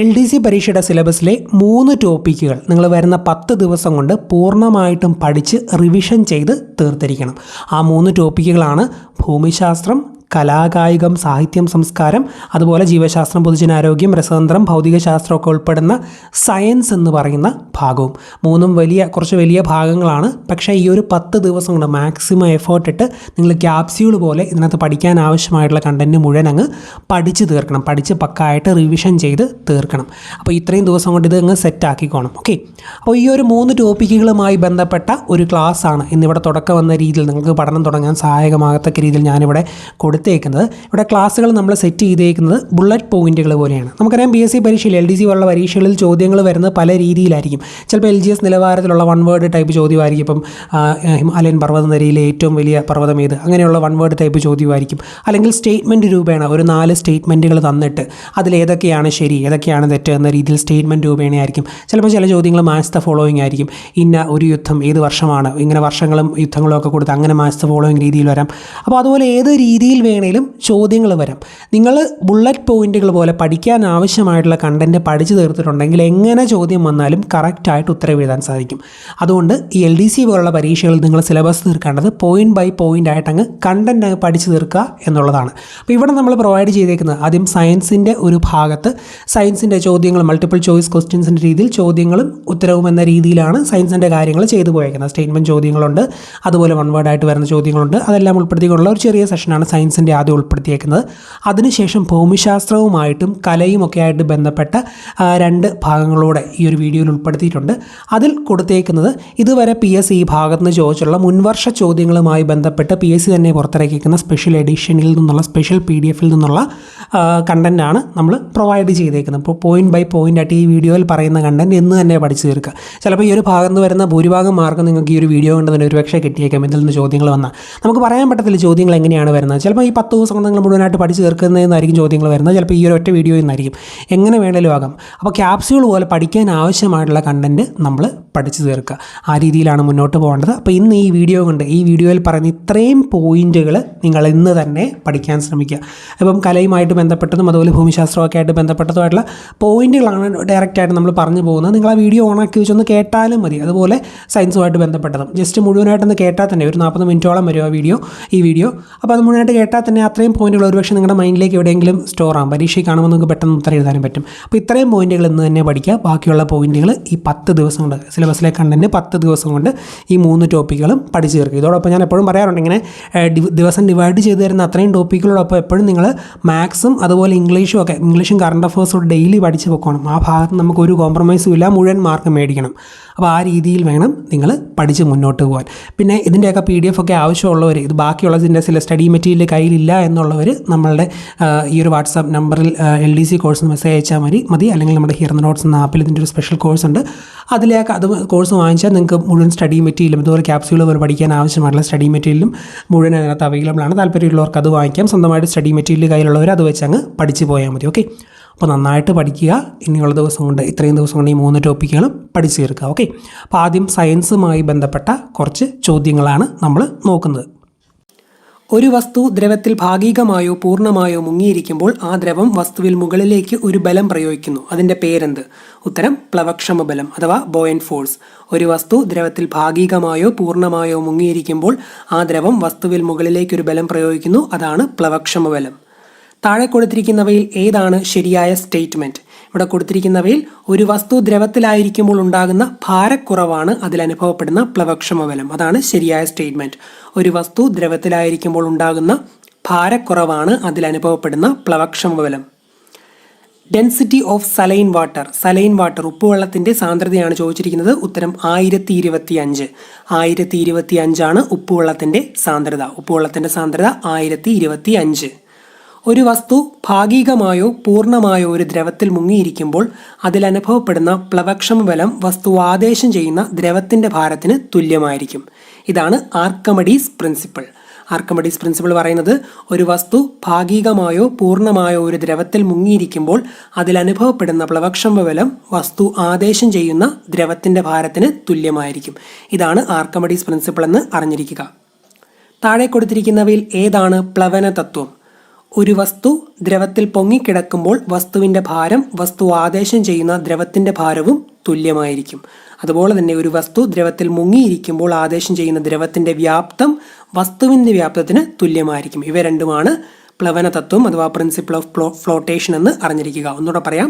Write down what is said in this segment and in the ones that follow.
LDC പരീക്ഷയുടെ സിലബസിലെ 3 ടോപ്പിക്കുകൾ നിങ്ങൾ വരുന്ന 10 ദിവസം കൊണ്ട് പൂർണ്ണമായിട്ടും പഠിച്ച് റിവിഷൻ ചെയ്ത് തീർത്തിരിക്കണം. ആ 3 ടോപ്പിക്കുകളാണ് ഭൂമിശാസ്ത്രം, കലാകായികം, സാഹിത്യം, സംസ്കാരം, അതുപോലെ ജീവശാസ്ത്രം, പൊതുജനാരോഗ്യം, രസതന്ത്രം, ഭൗതികശാസ്ത്രമൊക്കെ ഉൾപ്പെടുന്ന സയൻസ് എന്ന് പറയുന്ന ഭാഗവും. മൂന്നും കുറച്ച് വലിയ ഭാഗങ്ങളാണ്. പക്ഷേ ഈ ഒരു 10 ദിവസം കൊണ്ട് മാക്സിമം എഫേർട്ട് ഇട്ട് നിങ്ങൾ ക്യാപ്സ്യൂൾ പോലെ ഇതിനകത്ത് പഠിക്കാൻ ആവശ്യമായിട്ടുള്ള കണ്ടൻറ്റ് മുഴുവൻ അങ്ങ് പഠിച്ച് തീർക്കണം. പഠിച്ച് പക്കായിട്ട് റിവിഷൻ ചെയ്ത് തീർക്കണം. അപ്പോൾ ഇത്രയും ദിവസം കൊണ്ട് ഇത് അങ്ങ് സെറ്റാക്കിക്കോണം. ഓക്കെ, അപ്പോൾ ഈ ഒരു 3 ടോപ്പിക്കുകളുമായി ബന്ധപ്പെട്ട ഒരു ക്ലാസ്സാണ് ഇന്നിവിടെ തുടക്കം വന്ന രീതിയിൽ നിങ്ങൾക്ക് പഠനം തുടങ്ങാൻ സഹായകമാകത്തക്ക രീതിയിൽ ഞാനിവിടെ കൊടുത്തേക്കുന്നത്. ഇവിടെ ക്ലാസ്സുകൾ നമ്മൾ സെറ്റ് ചെയ്തേക്കുന്നത് ബുള്ളറ്റ് പോയിന്റുകൾ പോലെയാണ്. നമുക്കറിയാം BSc പരീക്ഷയിൽ LDC പോലുള്ള പരീക്ഷകളിൽ ചോദ്യങ്ങൾ വരുന്നത് പല രീതിയിലായിരിക്കും. ചിലപ്പോൾ LGS നിലവാരത്തിലുള്ള 1 വേർഡ് ടൈപ്പ് ചോദ്യമായിരിക്കും. ഇപ്പം ഹിമാലയൻ പർവ്വതനിരയിലെ ഏറ്റവും വലിയ പർവ്വതം ഏത്, അങ്ങനെയുള്ള 1 വേർഡ് ടൈപ്പ് ചോദ്യമായിരിക്കും. അല്ലെങ്കിൽ സ്റ്റേറ്റ്മെൻറ്റ് രൂപേണ ഒരു 4 സ്റ്റേറ്റ്മെൻറ്റുകൾ തന്നിട്ട് അതിലേതൊക്കെയാണ് ശരി ഏതൊക്കെയാണ് തെറ്റ് എന്ന രീതിയിൽ സ്റ്റേറ്റ്മെൻറ്റ് രൂപേണയായിരിക്കും. ചിലപ്പോൾ ചില ചോദ്യങ്ങൾ മാച്ച് ദ ഫോളോയിങ് ആയിരിക്കും. ഇന്ന ഒരു യുദ്ധം ഏത് വർഷമാണ്, ഇങ്ങനെ വർഷങ്ങളും യുദ്ധങ്ങളും ഒക്കെ കൊടുത്ത് അങ്ങനെ മാച്ച് ദ ഫോളോയിങ് രീതിയിൽ വരാം. അപ്പോൾ അതുപോലെ ഏത് രീതിയിൽ വേണേലും ചോദ്യങ്ങൾ വരാം. നിങ്ങൾ ബുള്ളറ്റ് പോയിന്റുകൾ പോലെ പഠിക്കാൻ ആവശ്യമായിട്ടുള്ള കണ്ടൻറ്റ് പഠിച്ചു തീർത്തിട്ടുണ്ടെങ്കിൽ എങ്ങനെ ചോദ്യം വന്നാലും കറക്റ്റായിട്ട് ഉത്തരം എഴുതാൻ സാധിക്കും. അതുകൊണ്ട് ഈ LDC പോലുള്ള പരീക്ഷകളിൽ നിങ്ങൾ സിലബസ് തീർക്കേണ്ടത് പോയിന്റ് ബൈ പോയിന്റ് ആയിട്ട് അങ്ങ് കണ്ടൻറ്റ് അങ്ങ് പഠിച്ചു തീർക്കുക എന്നുള്ളതാണ്. അപ്പോൾ ഇവിടെ നമ്മൾ പ്രൊവൈഡ് ചെയ്തേക്കുന്നത് ആദ്യം സയൻസിൻ്റെ ഒരു ഭാഗത്ത് സയൻസിൻ്റെ ചോദ്യങ്ങൾ മൾട്ടിപ്പിൾ ചോയ്സ് ക്വസ്റ്റ്യൻസിൻ്റെ രീതിയിൽ ചോദ്യങ്ങളും ഉത്തരവും എന്ന രീതിയിലാണ് സയൻസിൻ്റെ കാര്യങ്ങൾ ചെയ്തു പോയേക്കുന്നത്. സ്റ്റേറ്റ്മെൻറ്റ് ചോദ്യങ്ങളുണ്ട്, അതുപോലെ 1 വേർഡായിട്ട് വരുന്ന ചോദ്യങ്ങളുണ്ട്. അതെല്ലാം ഉൾപ്പെടുത്തിക്കൊണ്ടുള്ള ഒരു ചെറിയ സെഷനാണ് സയൻസിൻ്റെ ആദ്യം ഉൾപ്പെടുത്തിയേക്കുന്നത്. അതിനുശേഷം ഭൂമിശാസ്ത്രവുമായിട്ടും കലയും ഒക്കെ ആയിട്ട് ബന്ധപ്പെട്ട 2 ഭാഗങ്ങളോടെ ഈ ഒരു വീഡിയോയിൽ ഉൾപ്പെടുത്തിയിട്ടുണ്ട്. അതിൽ കൊടുത്തേക്കുന്നത് ഇതുവരെ PSC ഈ ഭാഗത്ത് നിന്ന് ചോദിച്ചുള്ള മുൻവർഷ ചോദ്യങ്ങളുമായി ബന്ധപ്പെട്ട് PSC തന്നെ പുറത്തിറക്കിയിരിക്കുന്ന സ്പെഷ്യൽ എഡിഷനിൽ നിന്നുള്ള സ്പെഷ്യൽ PDF-ൽ നിന്നുള്ള കണ്ടൻറ്റാണ് നമ്മൾ പ്രൊവൈഡ് ചെയ്തേക്കുന്നത്. ഇപ്പോൾ പോയിന്റ് ബൈ പോയിന്റ് ആയിട്ട് ഈ വീഡിയോയിൽ പറയുന്ന കണ്ടൻറ്റ് എന്ന് തന്നെ പഠിച്ചു തീർക്കുക. ചിലപ്പോൾ ഈ ഒരു ഭാഗത്ത് നിന്ന് വരുന്ന ഭൂരിഭാഗം മാർക്കും നിങ്ങൾക്ക് ഈ ഒരു വീഡിയോ കൊണ്ട് തന്നെ ഒരുപക്ഷെ കിട്ടിയേക്കാം. ഇതിൽ നിന്ന് ചോദ്യങ്ങൾ വന്നാൽ നമുക്ക് പറയാൻ പറ്റത്തില്ല ചോദ്യങ്ങൾ എങ്ങനെയാണ് വരുന്നത്. ചിലപ്പോൾ ഈ 10 ദിവസം കൊണ്ട് നിങ്ങൾ മുഴുവനായിട്ട് പഠിച്ച് തീർക്കുന്നതെന്നായിരിക്കും ചോദ്യങ്ങൾ വരുന്നത്. ചിലപ്പോൾ ഈ ഒരു ഒറ്റ വീഡിയോയിൽ നിന്നായിരിക്കും. എങ്ങനെ വേണേലും ആകാം. അപ്പോൾ ക്യാപ്സ്യൂൾ പോലെ പഠിക്കാൻ ആവശ്യമായിട്ടുള്ള കണ്ടൻറ്റ് നമ്മൾ പഠിച്ചു തീർക്കുക. ആ രീതിയിലാണ് മുന്നോട്ട് പോകേണ്ടത്. അപ്പോൾ ഇന്ന് ഈ വീഡിയോയിൽ പറയുന്ന ഇത്രയും പോയിന്റുകൾ നിങ്ങൾ ഇന്ന് തന്നെ പഠിക്കാൻ ശ്രമിക്കുക. ഇപ്പം കലയുമായിട്ട് ബന്ധപ്പെട്ടതും അതുപോലെ ഭൂമിശാസ്ത്രമൊക്കെ ആയിട്ട് ബന്ധപ്പെട്ടതുമായിട്ടുള്ള പോയിന്റുകളാണ് ഡയറക്റ്റായിട്ട് നമ്മൾ പറഞ്ഞു പോകുന്നത്. നിങ്ങൾ ആ വീഡിയോ ഓണാക്കി വെച്ചൊന്ന് കേട്ടാലും മതി. അതുപോലെ സയൻസുമായിട്ട് ബന്ധപ്പെട്ടതും ജസ്റ്റ് മുഴുവനായിട്ടൊന്ന് കേട്ടാൽ തന്നെ ഒരു 40 മിനിറ്റോളം വരും ഈ വീഡിയോ. അപ്പോൾ അത് മുഴുവനായിട്ട് കേട്ടാൽ തന്നെ അത്രയും പോയിന്റുകൾ ഒരുപക്ഷെ നിങ്ങളുടെ മൈൻഡിലേക്ക് എവിടെയെങ്കിലും സ്റ്റോർ ആകും. പരീക്ഷയ്ക്ക് കാണുമ്പോൾ നിങ്ങൾക്ക് പെട്ടെന്ന് ഉത്തരം എഴുതാനും പറ്റും. അപ്പോൾ ഇത്രയും പോയിന്റുകൾ ഇന്ന് തന്നെ പഠിക്കുക. ബാക്കിയുള്ള പോയിന്റുകൾ ഈ 10 ദിവസം കൊണ്ട് സിലബസിലെ കണ്ടൻറ്റ് 10 ദിവസം കൊണ്ട് ഈ 3 ടോപ്പിക്കുകളും പഠിച്ചു തീർക്കുക. ഇതോടൊപ്പം ഞാൻ എപ്പോഴും പറയാറുണ്ട് ഇങ്ങനെ ദിവസം ഡിവൈഡ് ചെയ്ത് തരുന്ന അത്രയും ടോപ്പിക്കുകളോടൊപ്പം എപ്പോഴും നിങ്ങൾ മാത്സും അതുപോലെ ഇംഗ്ലീഷും കറണ്ട് അഫേഴ്സും ഡെയിലി പഠിച്ച് വെക്കണം. ആ ഭാഗത്ത് നമുക്കൊരു കോംപ്രമൈസും ഇല്ല, മുഴുവൻ മാർക്ക് മേടിക്കണം. അപ്പോൾ ആ രീതിയിൽ വേണം നിങ്ങൾ പഠിച്ച് മുന്നോട്ട് പോകാൻ. പിന്നെ ഇതിൻ്റെയൊക്കെ PDF ഒക്കെ ആവശ്യമുള്ളവർ, ഇത് ബാക്കിയുള്ളതിൻ്റെ ചില സ്റ്റഡി മെറ്റീരിയൽ കയ്യിലില്ല എന്നുള്ളവർ നമ്മളുടെ ഈ ഒരു വാട്സാപ്പ് നമ്പറിൽ LDC കോഴ്സ് മെസ്സേജ് അയച്ചാൽ മതി. അല്ലെങ്കിൽ നമ്മുടെ ഹിയർ നോട്ട്സ് എന്ന ആപ്പിൽ ഇതിൻ്റെ ഒരു സ്പെഷ്യൽ കോഴ്സ് ഉണ്ട്. അത് കോഴ്സ് വാങ്ങിച്ചാൽ നിങ്ങൾക്ക് മുഴുവൻ സ്റ്റഡി മെറ്റീരിയലും ഇതുപോലെ ക്യാപ്സ്യൂൾ പോലെ പഠിക്കാൻ ആവശ്യമായിട്ടുള്ള സ്റ്റഡി മെറ്റീരിയലും മുഴുവൻ അതിനകത്ത് അവൈലബിൾ ആണ്. താല്പര്യമുള്ളവർക്ക് അത് വാങ്ങിക്കാം. സ്വന്തമായിട്ട് സ്റ്റഡി മെറ്റീരിയൽ കയ്യിലുള്ളവർ അത് വെച്ച് അങ്ങ് പഠിച്ച് പോയാൽ മതി. ഓക്കെ, അപ്പോൾ നന്നായിട്ട് പഠിക്കുക. ഇനിയുള്ള ഇത്രയും ദിവസം കൊണ്ട് ഈ 3 ടോപ്പിക്കുകളും പഠിച്ചു തീർക്കുക. ഓക്കെ, അപ്പോൾ ആദ്യം സയൻസുമായി ബന്ധപ്പെട്ട കുറച്ച് ചോദ്യങ്ങളാണ് നമ്മൾ നോക്കുന്നത്. ഒരു വസ്തു ദ്രവത്തിൽ ഭാഗികമായോ പൂർണ്ണമായോ മുങ്ങിയിരിക്കുമ്പോൾ ആ ദ്രവം വസ്തുവിൽ മുകളിലേക്ക് ഒരു ബലം പ്രയോഗിക്കുന്നു. അതിൻ്റെ പേരെന്ത്? ഉത്തരം പ്ലവക്ഷമ ബലം അഥവാ ബോയന്റ് ഫോഴ്സ്. ഒരു വസ്തു ദ്രവത്തിൽ ഭാഗികമായോ പൂർണ്ണമായോ മുങ്ങിയിരിക്കുമ്പോൾ ആ ദ്രവം വസ്തുവിൽ മുകളിലേക്ക് ഒരു ബലം പ്രയോഗിക്കുന്നു. അതാണ് പ്ലവക്ഷമ ബലം. താഴെ കൊടുത്തിരിക്കുന്നവയിൽ ഏതാണ് ശരിയായ സ്റ്റേറ്റ്മെൻറ്റ്? ഇവിടെ കൊടുത്തിരിക്കുന്നവയിൽ ഒരു വസ്തു ദ്രവത്തിലായിരിക്കുമ്പോൾ ഉണ്ടാകുന്ന ഭാരക്കുറവാണ് അതിലനുഭവപ്പെടുന്ന പ്ലവക്ഷമ ബലം. അതാണ് ശരിയായ സ്റ്റേറ്റ്മെൻറ്റ്. ഒരു വസ്തു ദ്രവത്തിലായിരിക്കുമ്പോൾ ഉണ്ടാകുന്ന ഭാരക്കുറവാണ് അതിലനുഭവപ്പെടുന്ന പ്ലവക്ഷമ ബലം. ഡെൻസിറ്റി ഓഫ് സലൈൻ വാട്ടർ ഉപ്പുവെള്ളത്തിൻ്റെ സാന്ദ്രതയാണ് ചോദിച്ചിരിക്കുന്നത്. ഉത്തരം 1025. 1025 ഉപ്പുവെള്ളത്തിൻ്റെ സാന്ദ്രത. ഉപ്പുവെള്ളത്തിൻ്റെ സാന്ദ്രത 1025. ഒരു വസ്തു ഭാഗികമായോ പൂർണ്ണമായോ ഒരു ദ്രവത്തിൽ മുങ്ങിയിരിക്കുമ്പോൾ അതിലനുഭവപ്പെടുന്ന പ്ലവക്ഷമ ബലം വസ്തു ആദേശം ചെയ്യുന്ന ദ്രവത്തിൻ്റെ ഭാരത്തിന് തുല്യമായിരിക്കും. ഇതാണ് ആർക്കിമിഡീസ് പ്രിൻസിപ്പിൾ പറയുന്നത് ഒരു വസ്തു ഭാഗികമായോ പൂർണ്ണമായോ ഒരു ദ്രവത്തിൽ മുങ്ങിയിരിക്കുമ്പോൾ അതിലനുഭവപ്പെടുന്ന പ്ലവക്ഷമ ബലം വസ്തു ആദേശം ചെയ്യുന്ന ദ്രവത്തിൻ്റെ ഭാരത്തിന് തുല്യമായിരിക്കും. ഇതാണ് ആർക്കിമിഡീസ് പ്രിൻസിപ്പിൾ എന്ന് അറിഞ്ഞിരിക്കുക. താഴെ കൊടുത്തിരിക്കുന്നവയിൽ ഏതാണ് പ്ലവന തത്വം? ഒരു വസ്തു ദ്രവത്തിൽ പൊങ്ങിക്കിടക്കുമ്പോൾ വസ്തുവിൻ്റെ ഭാരം വസ്തു ആദേശം ചെയ്യുന്ന ദ്രവത്തിൻ്റെ ഭാരവും തുല്യമായിരിക്കും. അതുപോലെ തന്നെ ഒരു വസ്തു ദ്രവത്തിൽ മുങ്ങിയിരിക്കുമ്പോൾ ആദേശം ചെയ്യുന്ന ദ്രവത്തിൻ്റെ വ്യാപ്തം വസ്തുവിൻ്റെ വ്യാപ്തത്തിന് തുല്യമായിരിക്കും. ഇവ രണ്ടുമാണ് പ്ലവന തത്വം അഥവാ പ്രിൻസിപ്പിൾ ഓഫ് ഫ്ലോട്ടേഷൻ എന്ന് അറിഞ്ഞിരിക്കുക. ഒന്നുകൂടെ പറയാം.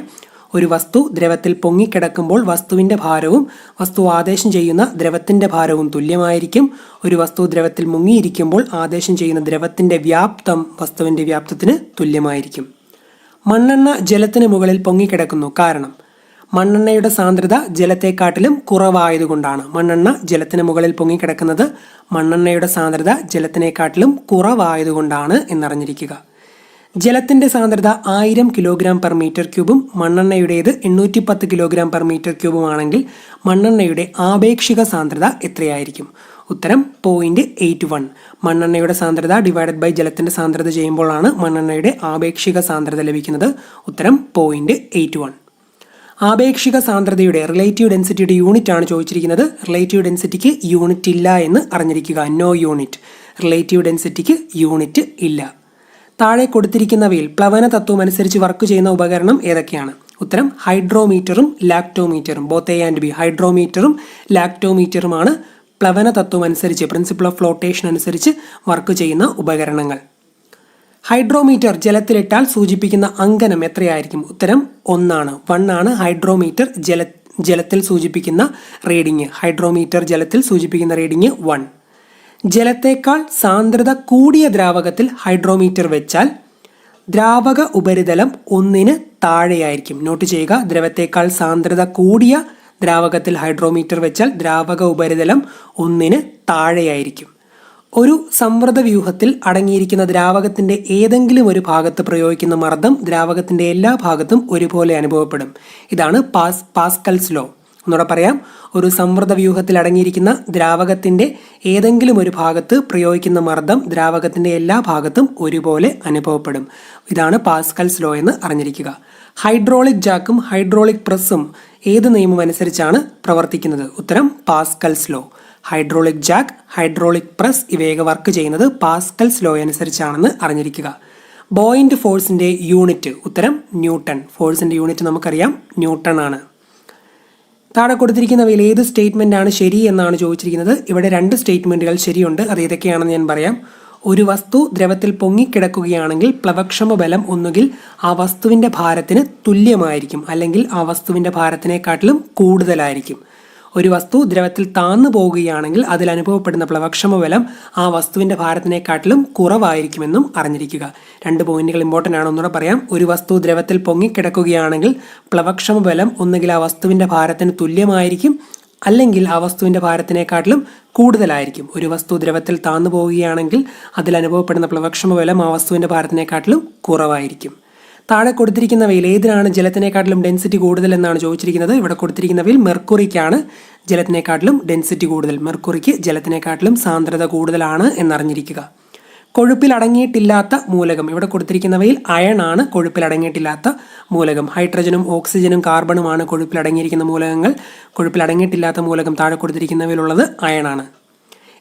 ഒരു വസ്തു ദ്രവത്തിൽ പൊങ്ങിക്കിടക്കുമ്പോൾ വസ്തുവിൻ്റെ ഭാരവും വസ്തു ആദേശം ചെയ്യുന്ന ദ്രവത്തിൻ്റെ ഭാരവും തുല്യമായിരിക്കും. ഒരു വസ്തു ദ്രവത്തിൽ മുങ്ങിയിരിക്കുമ്പോൾ ആദേശം ചെയ്യുന്ന ദ്രവത്തിൻ്റെ വ്യാപ്തം വസ്തുവിൻ്റെ വ്യാപ്തത്തിന് തുല്യമായിരിക്കും. മണ്ണെണ്ണ ജലത്തിന് മുകളിൽ പൊങ്ങിക്കിടക്കുന്നു. കാരണം മണ്ണെണ്ണയുടെ സാന്ദ്രത ജലത്തെക്കാട്ടിലും കുറവായതുകൊണ്ടാണ്. മണ്ണെണ്ണ ജലത്തിന് മുകളിൽ പൊങ്ങിക്കിടക്കുന്നത് മണ്ണെണ്ണയുടെ സാന്ദ്രത ജലത്തിനെക്കാട്ടിലും കുറവായതുകൊണ്ടാണ് എന്നറിഞ്ഞിരിക്കുക. ജലത്തിൻ്റെ സാന്ദ്രത 1000 കിലോഗ്രാം പെർ മീറ്റർ ക്യൂബും മണ്ണെണ്ണയുടേത് 810 കിലോഗ്രാം പെർ മീറ്റർ ക്യൂബുമാണെങ്കിൽ മണ്ണെണ്ണയുടെ ആപേക്ഷിക സാന്ദ്രത എത്രയായിരിക്കും? ഉത്തരം 0.81. മണ്ണെണ്ണയുടെ സാന്ദ്രത ഡിവൈഡഡ് ബൈ ജലത്തിൻ്റെ സാന്ദ്രത ചെയ്യുമ്പോഴാണ് മണ്ണെണ്ണയുടെ ആപേക്ഷിക സാന്ദ്രത ലഭിക്കുന്നത്. ഉത്തരം 0.81. ആപേക്ഷിക സാന്ദ്രതയുടെ റിലേറ്റീവ് ഡെൻസിറ്റിയുടെ യൂണിറ്റ് ആണ് ചോദിച്ചിരിക്കുന്നത്. റിലേറ്റീവ് ഡെൻസിറ്റിക്ക് യൂണിറ്റ് ഇല്ല എന്ന് അറിഞ്ഞിരിക്കുക. No unit. റിലേറ്റീവ് ഡെൻസിറ്റിക്ക് യൂണിറ്റ് ഇല്ല. താഴെ കൊടുത്തിരിക്കുന്നവയിൽ പ്ലവന തത്വം അനുസരിച്ച് വർക്ക് ചെയ്യുന്ന ഉപകരണം ഏതൊക്കെയാണ്? ഉത്തരം ഹൈഡ്രോമീറ്ററും ലാക്ടോമീറ്ററും. Both A and B. ഹൈഡ്രോമീറ്ററും ലാക്ടോമീറ്ററുമാണ് പ്ലവന തത്വം അനുസരിച്ച് പ്രിൻസിപ്പിൾ ഓഫ് ഫ്ലോട്ടേഷൻ അനുസരിച്ച് വർക്ക് ചെയ്യുന്ന ഉപകരണങ്ങൾ. ഹൈഡ്രോമീറ്റർ ജലത്തിലിട്ടാൽ സൂചിപ്പിക്കുന്ന അങ്കനം എത്രയായിരിക്കും? ഉത്തരം 1 ആണ്. ഹൈഡ്രോമീറ്റർ ജലത്തിൽ സൂചിപ്പിക്കുന്ന റീഡിങ്. ഹൈഡ്രോമീറ്റർ ജലത്തിൽ സൂചിപ്പിക്കുന്ന റീഡിങ് 1. ജലത്തേക്കാൾ സാന്ദ്രത കൂടിയ ദ്രാവകത്തിൽ ഹൈഡ്രോമീറ്റർ വെച്ചാൽ ദ്രാവക ഉപരിതലം 1 താഴെയായിരിക്കും. നോട്ട് ചെയ്യുക. ദ്രവത്തേക്കാൾ സാന്ദ്രത കൂടിയ ദ്രാവകത്തിൽ ഹൈഡ്രോമീറ്റർ വെച്ചാൽ ദ്രാവക ഉപരിതലം 1 താഴെയായിരിക്കും. ഒരു സംവൃത വ്യൂഹത്തിൽ അടങ്ങിയിരിക്കുന്ന ദ്രാവകത്തിൻ്റെ ഏതെങ്കിലും ഒരു ഭാഗത്ത് പ്രയോഗിക്കുന്ന മർദ്ദം ദ്രാവകത്തിൻ്റെ എല്ലാ ഭാഗത്തും ഒരുപോലെ അനുഭവപ്പെടും. ഇതാണ് പാസ്കൽസ് ലോ. ഒന്നുകൂടെ പറയാം. ഒരു സംവൃത വ്യൂഹത്തിൽ അടങ്ങിയിരിക്കുന്ന ദ്രാവകത്തിൻ്റെ ഏതെങ്കിലും ഒരു ഭാഗത്ത് പ്രയോഗിക്കുന്ന മർദ്ദം ദ്രാവകത്തിൻ്റെ എല്ലാ ഭാഗത്തും ഒരുപോലെ അനുഭവപ്പെടും. ഇതാണ് പാസ്കൽസ് ലോ എന്ന് അറിഞ്ഞിരിക്കുക. ഹൈഡ്രോളിക് ജാക്കും ഹൈഡ്രോളിക് പ്രസ്സും ഏത് നിയമം അനുസരിച്ചാണ് പ്രവർത്തിക്കുന്നത്? ഉത്തരം Pascal's law. Hydraulic jack, hydraulic press ഇവയൊക്കെ വർക്ക് ചെയ്യുന്നത് പാസ്കൽസ് ലോ അനുസരിച്ചാണെന്ന് അറിഞ്ഞിരിക്കുക. ബോയിന്റ് ഫോഴ്സിൻ്റെ യൂണിറ്റ്? ഉത്തരം ന്യൂട്ടൺ. ഫോഴ്സിൻ്റെ യൂണിറ്റ് നമുക്കറിയാം, ന്യൂട്ടൺ ആണ്. താഴെ കൊടുത്തിരിക്കുന്നവയിൽ ഏത് സ്റ്റേറ്റ്മെൻ്റ് ആണ് ശരി എന്നാണ് ചോദിച്ചിരിക്കുന്നത്. ഇവിടെ 2 സ്റ്റേറ്റ്മെൻറ്റുകൾ ശരിയുണ്ട്. അത് ഏതൊക്കെയാണെന്ന് ഞാൻ പറയാം. ഒരു വസ്തു ദ്രവത്തിൽ പൊങ്ങിക്കിടക്കുകയാണെങ്കിൽ പ്ലവക്ഷമ ബലം ഒന്നുകിൽ ആ വസ്തുവിൻ്റെ ഭാരത്തിന് തുല്യമായിരിക്കും, അല്ലെങ്കിൽ ആ വസ്തുവിൻ്റെ ഭാരത്തിനെക്കാട്ടിലും കൂടുതലായിരിക്കും. ഒരു വസ്തു ദ്രവത്തിൽ താന്നു പോവുകയാണെങ്കിൽ അതിൽ അനുഭവപ്പെടുന്ന പ്ലവക്ഷമ ബലം ആ വസ്തുവിൻ്റെ ഭാരത്തിനെക്കാട്ടിലും കുറവായിരിക്കുമെന്നും അറിഞ്ഞിരിക്കുക. 2 പോയിന്റുകൾ ഇമ്പോർട്ടൻ്റ് ആണ്. ഒന്നുകൂടെ പറയാം. ഒരു വസ്തു ദ്രവത്തിൽ പൊങ്ങിക്കിടക്കുകയാണെങ്കിൽ പ്ലവക്ഷമ ബലം ഒന്നുകിൽ ആ വസ്തുവിൻ്റെ ഭാരത്തിന് തുല്യമായിരിക്കും, അല്ലെങ്കിൽ ആ വസ്തുവിൻ്റെ ഭാരത്തിനെക്കാട്ടിലും കൂടുതലായിരിക്കും. ഒരു വസ്തു ദ്രവത്തിൽ താന്നു പോവുകയാണെങ്കിൽ അതിൽ അനുഭവപ്പെടുന്ന പ്ലവക്ഷമ ബലം ആ വസ്തുവിൻ്റെ ഭാരത്തിനെക്കാട്ടിലും കുറവായിരിക്കും. താഴെ കൊടുത്തിരിക്കുന്നവയിൽ ഏതിനാണ് ജലത്തിനെക്കാട്ടിലും ഡെൻസിറ്റി കൂടുതൽ എന്നാണ് ചോദിച്ചിരിക്കുന്നത്. ഇവിടെ കൊടുത്തിരിക്കുന്നവയിൽ മെർക്കുറിക്കാണ് ജലത്തിനെക്കാട്ടിലും ഡെൻസിറ്റി കൂടുതൽ. മെർക്കുറിക്ക് ജലത്തിനെക്കാട്ടിലും സാന്ദ്രത കൂടുതലാണ് എന്നറിഞ്ഞിരിക്കുക. കൊഴുപ്പിൽ അടങ്ങിയിട്ടില്ലാത്ത മൂലകം? ഇവിടെ കൊടുത്തിരിക്കുന്നവയിൽ അയൺ ആണ് കൊഴുപ്പിൽ അടങ്ങിയിട്ടില്ലാത്ത മൂലകം. ഹൈഡ്രജനും ഓക്സിജനും കാർബണുമാണ് കൊഴുപ്പിൽ അടങ്ങിയിരിക്കുന്ന മൂലകങ്ങൾ. കൊഴുപ്പിൽ അടങ്ങിയിട്ടില്ലാത്ത മൂലകം താഴെ കൊടുത്തിരിക്കുന്നവയിലുള്ളത് അയൺ ആണ്.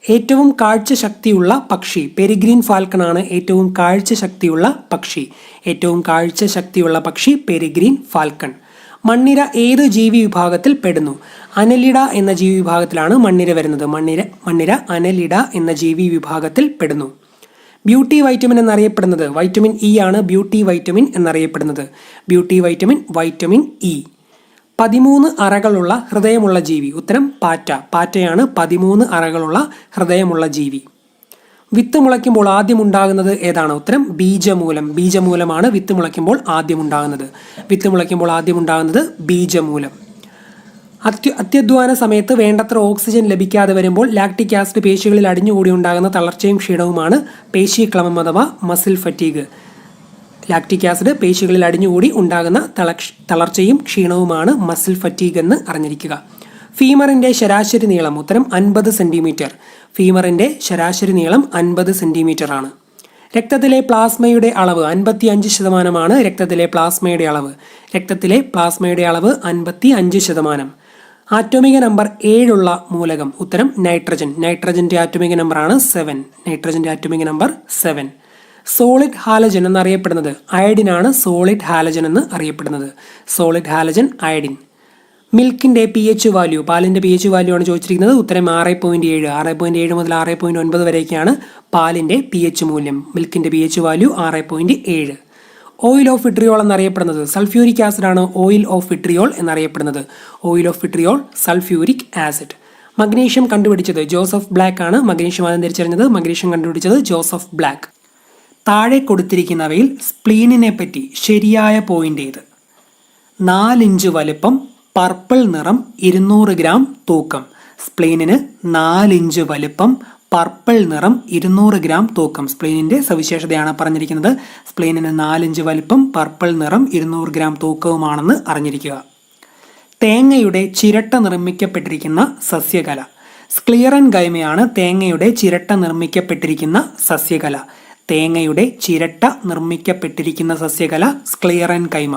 ഏറ്റവും കാഴ്ച ശക്തിയുള്ള പക്ഷി? പെരിഗ്രീൻ ഫാൽക്കൺ ആണ് ഏറ്റവും കാഴ്ച ശക്തിയുള്ള പക്ഷി. ഏറ്റവും കാഴ്ച ശക്തിയുള്ള പക്ഷി പെരിഗ്രീൻ ഫാൽക്കൺ. മണ്ണിര ഏത് ജീവി വിഭാഗത്തിൽ പെടുന്നു? അനലിഡ എന്ന ജീവി വിഭാഗത്തിലാണ് മണ്ണിര വരുന്നത്. മണ്ണിര അനലിഡ എന്ന ജീവി വിഭാഗത്തിൽ പെടുന്നു. ബ്യൂട്ടി വൈറ്റമിൻ എന്നറിയപ്പെടുന്നത്? വൈറ്റമിൻ ഇ ആണ് ബ്യൂട്ടി വൈറ്റമിൻ എന്നറിയപ്പെടുന്നത്. Beauty vitamin vitamin E. 13 അറകളുള്ള ഹൃദയമുള്ള ജീവി? ഉത്തരം പാറ്റ. പാറ്റയാണ് 13 അറകളുള്ള ഹൃദയമുള്ള ജീവി. വിത്ത് മുളയ്ക്കുമ്പോൾ ആദ്യം ഉണ്ടാകുന്നത് ഏതാണ്? ഉത്തരം ബീജമൂലം. ബീജമൂലമാണ് വിത്ത് മുളയ്ക്കുമ്പോൾ ആദ്യം ഉണ്ടാകുന്നത്. വിത്ത് മുളയ്ക്കുമ്പോൾ ആദ്യം ഉണ്ടാകുന്നത് ബീജമൂലം. അത്യധ്വാന സമയത്ത് വേണ്ടത്ര ഓക്സിജൻ ലഭിക്കാതെ വരുമ്പോൾ ലാക്റ്റിക് ആസിഡ് പേശികളിൽ അടിഞ്ഞുകൂടി ഉണ്ടാകുന്ന തളർച്ചയും ക്ഷീണവുമാണ് പേശീക്ലമം അഥവാ മസിൽ ഫറ്റീഗ്. ലാക്റ്റിക് ആസിഡ് പേശികളിൽ അടിഞ്ഞുകൂടി ഉണ്ടാകുന്ന തളർച്ചയും ക്ഷീണവുമാണ് മസിൽ ഫറ്റീഗ് എന്ന് അറിഞ്ഞിരിക്കുക. ഫീമറിൻ്റെ ശരാശരി നീളം? ഉത്തരം 50 സെൻറ്റിമീറ്റർ. ഫീമറിൻ്റെ ശരാശരി നീളം 50 സെൻറ്റിമീറ്റർ ആണ്. രക്തത്തിലെ പ്ലാസ്മയുടെ അളവ്? 55% രക്തത്തിലെ പ്ലാസ്മയുടെ അളവ്. രക്തത്തിലെ പ്ലാസ്മയുടെ അളവ് 55%. ആറ്റോമിക നമ്പർ 7 മൂലകം? ഉത്തരം നൈട്രജൻ. നൈട്രജൻ്റെ ആറ്റോമിക നമ്പറാണ് 7. നൈട്രജൻ്റെ ആറ്റോമിക നമ്പർ 7. സോളിഡ് ഹാലജൻ എന്നറിയപ്പെടുന്നത് അയഡിനാണ്. സോളിഡ് ഹാലജൻ എന്ന് അറിയപ്പെടുന്നത് സോളിഡ് ഹാലജൻ അയഡിൻ. മിൽക്കിൻ്റെ pH വാല്യൂ, പാലിൻ്റെ pH വാല്യൂ ആണ് ചോദിച്ചിരിക്കുന്നത്. ഉത്തരം 6.7. 6.7 മുതൽ 6.9 വരെയൊക്കെയാണ് പാലിൻ്റെ pH മൂല്യം. മിൽക്കിൻ്റെ pH value 6.7. Oil of vitriol എന്നറിയപ്പെടുന്നത് സൾഫ്യൂരിക് ആസിഡ് ആണ്. ഓയിൽ ഓഫ് വിട്രിയോൾ എന്നറിയപ്പെടുന്നത് oil of vitriol sulphuric acid. Magnesium കണ്ടുപിടിച്ചത് ജോസഫ് ബ്ലാക്ക് ആണ്. മഗ്നീഷ്യം ആദ്യം തിരിച്ചറിഞ്ഞത്. മഗ്നീഷ്യം കണ്ടുപിടിച്ചത് ജോസഫ് ബ്ലാക്ക്. താഴെ കൊടുത്തിരിക്കുന്നവയിൽ സ്പ്ലീനിനെ പറ്റി ശരിയായ പോയിന്റ് ഏത്? 4 ഇഞ്ച് വലുപ്പം, പർപ്പിൾ നിറം, 200 ഗ്രാം തൂക്കം. സ്പ്ലീനിന് 4 ഇഞ്ച് വലുപ്പം, പർപ്പിൾ നിറം, 200 ഗ്രാം തൂക്കം. സ്പ്ലീനിൻ്റെ സവിശേഷതയാണ് പറഞ്ഞിരിക്കുന്നത്. സ്പ്ലീനിന് 4 ഇഞ്ച് വലുപ്പം, പർപ്പിൾ നിറം, 200 ഗ്രാം തൂക്കവുമാണെന്ന് അറിഞ്ഞിരിക്കുക. തേങ്ങയുടെ ചിരട്ട നിർമ്മിക്കപ്പെട്ടിരിക്കുന്ന സസ്യകല. സ്ക്ലിയറൻ ഗൈമയാണ് തേങ്ങയുടെ ചിരട്ട നിർമ്മിക്കപ്പെട്ടിരിക്കുന്ന സസ്യകല. തേങ്ങയുടെ ചിരട്ട നിർമ്മിക്കപ്പെട്ടിരിക്കുന്ന സസ്യകല സ്ക്ലിയറൻ ഗൈമ.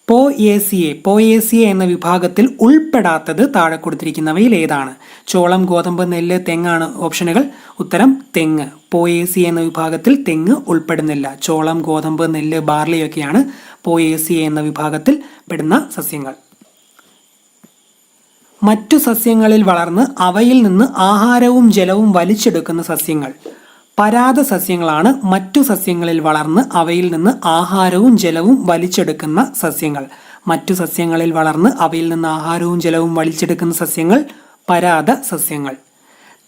പോയേസിയെ എന്ന വിഭാഗത്തിൽ ഉൾപ്പെടാത്തത് താഴെ കൊടുത്തിരിക്കുന്നവയിൽ ഏതാണ്? ചോളം, ഗോതമ്പ്, നെല്ല്, തെങ്ങാണ് ഓപ്ഷനുകൾ. ഉത്തരം തെങ്ങ്. പോയേസിയെ എന്ന വിഭാഗത്തിൽ തെങ്ങ് ഉൾപ്പെടുന്നില്ല. ചോളം, ഗോതമ്പ്, നെല്ല്, ബാർലിയൊക്കെയാണ് പോയേസിയെ എന്ന വിഭാഗത്തിൽ പെടുന്ന സസ്യങ്ങൾ. മറ്റു സസ്യങ്ങളിൽ വളർന്ന് അവയിൽ നിന്ന് ആഹാരവും ജലവും വലിച്ചെടുക്കുന്ന സസ്യങ്ങൾ. പരാത സസ്യങ്ങളാണ് മറ്റു സസ്യങ്ങളിൽ വളർന്ന് അവയിൽ നിന്ന് ആഹാരവും ജലവും വലിച്ചെടുക്കുന്ന സസ്യങ്ങൾ. മറ്റു സസ്യങ്ങളിൽ വളർന്ന് അവയിൽ നിന്ന് ആഹാരവും ജലവും വലിച്ചെടുക്കുന്ന സസ്യങ്ങൾ പരാത സസ്യങ്ങൾ.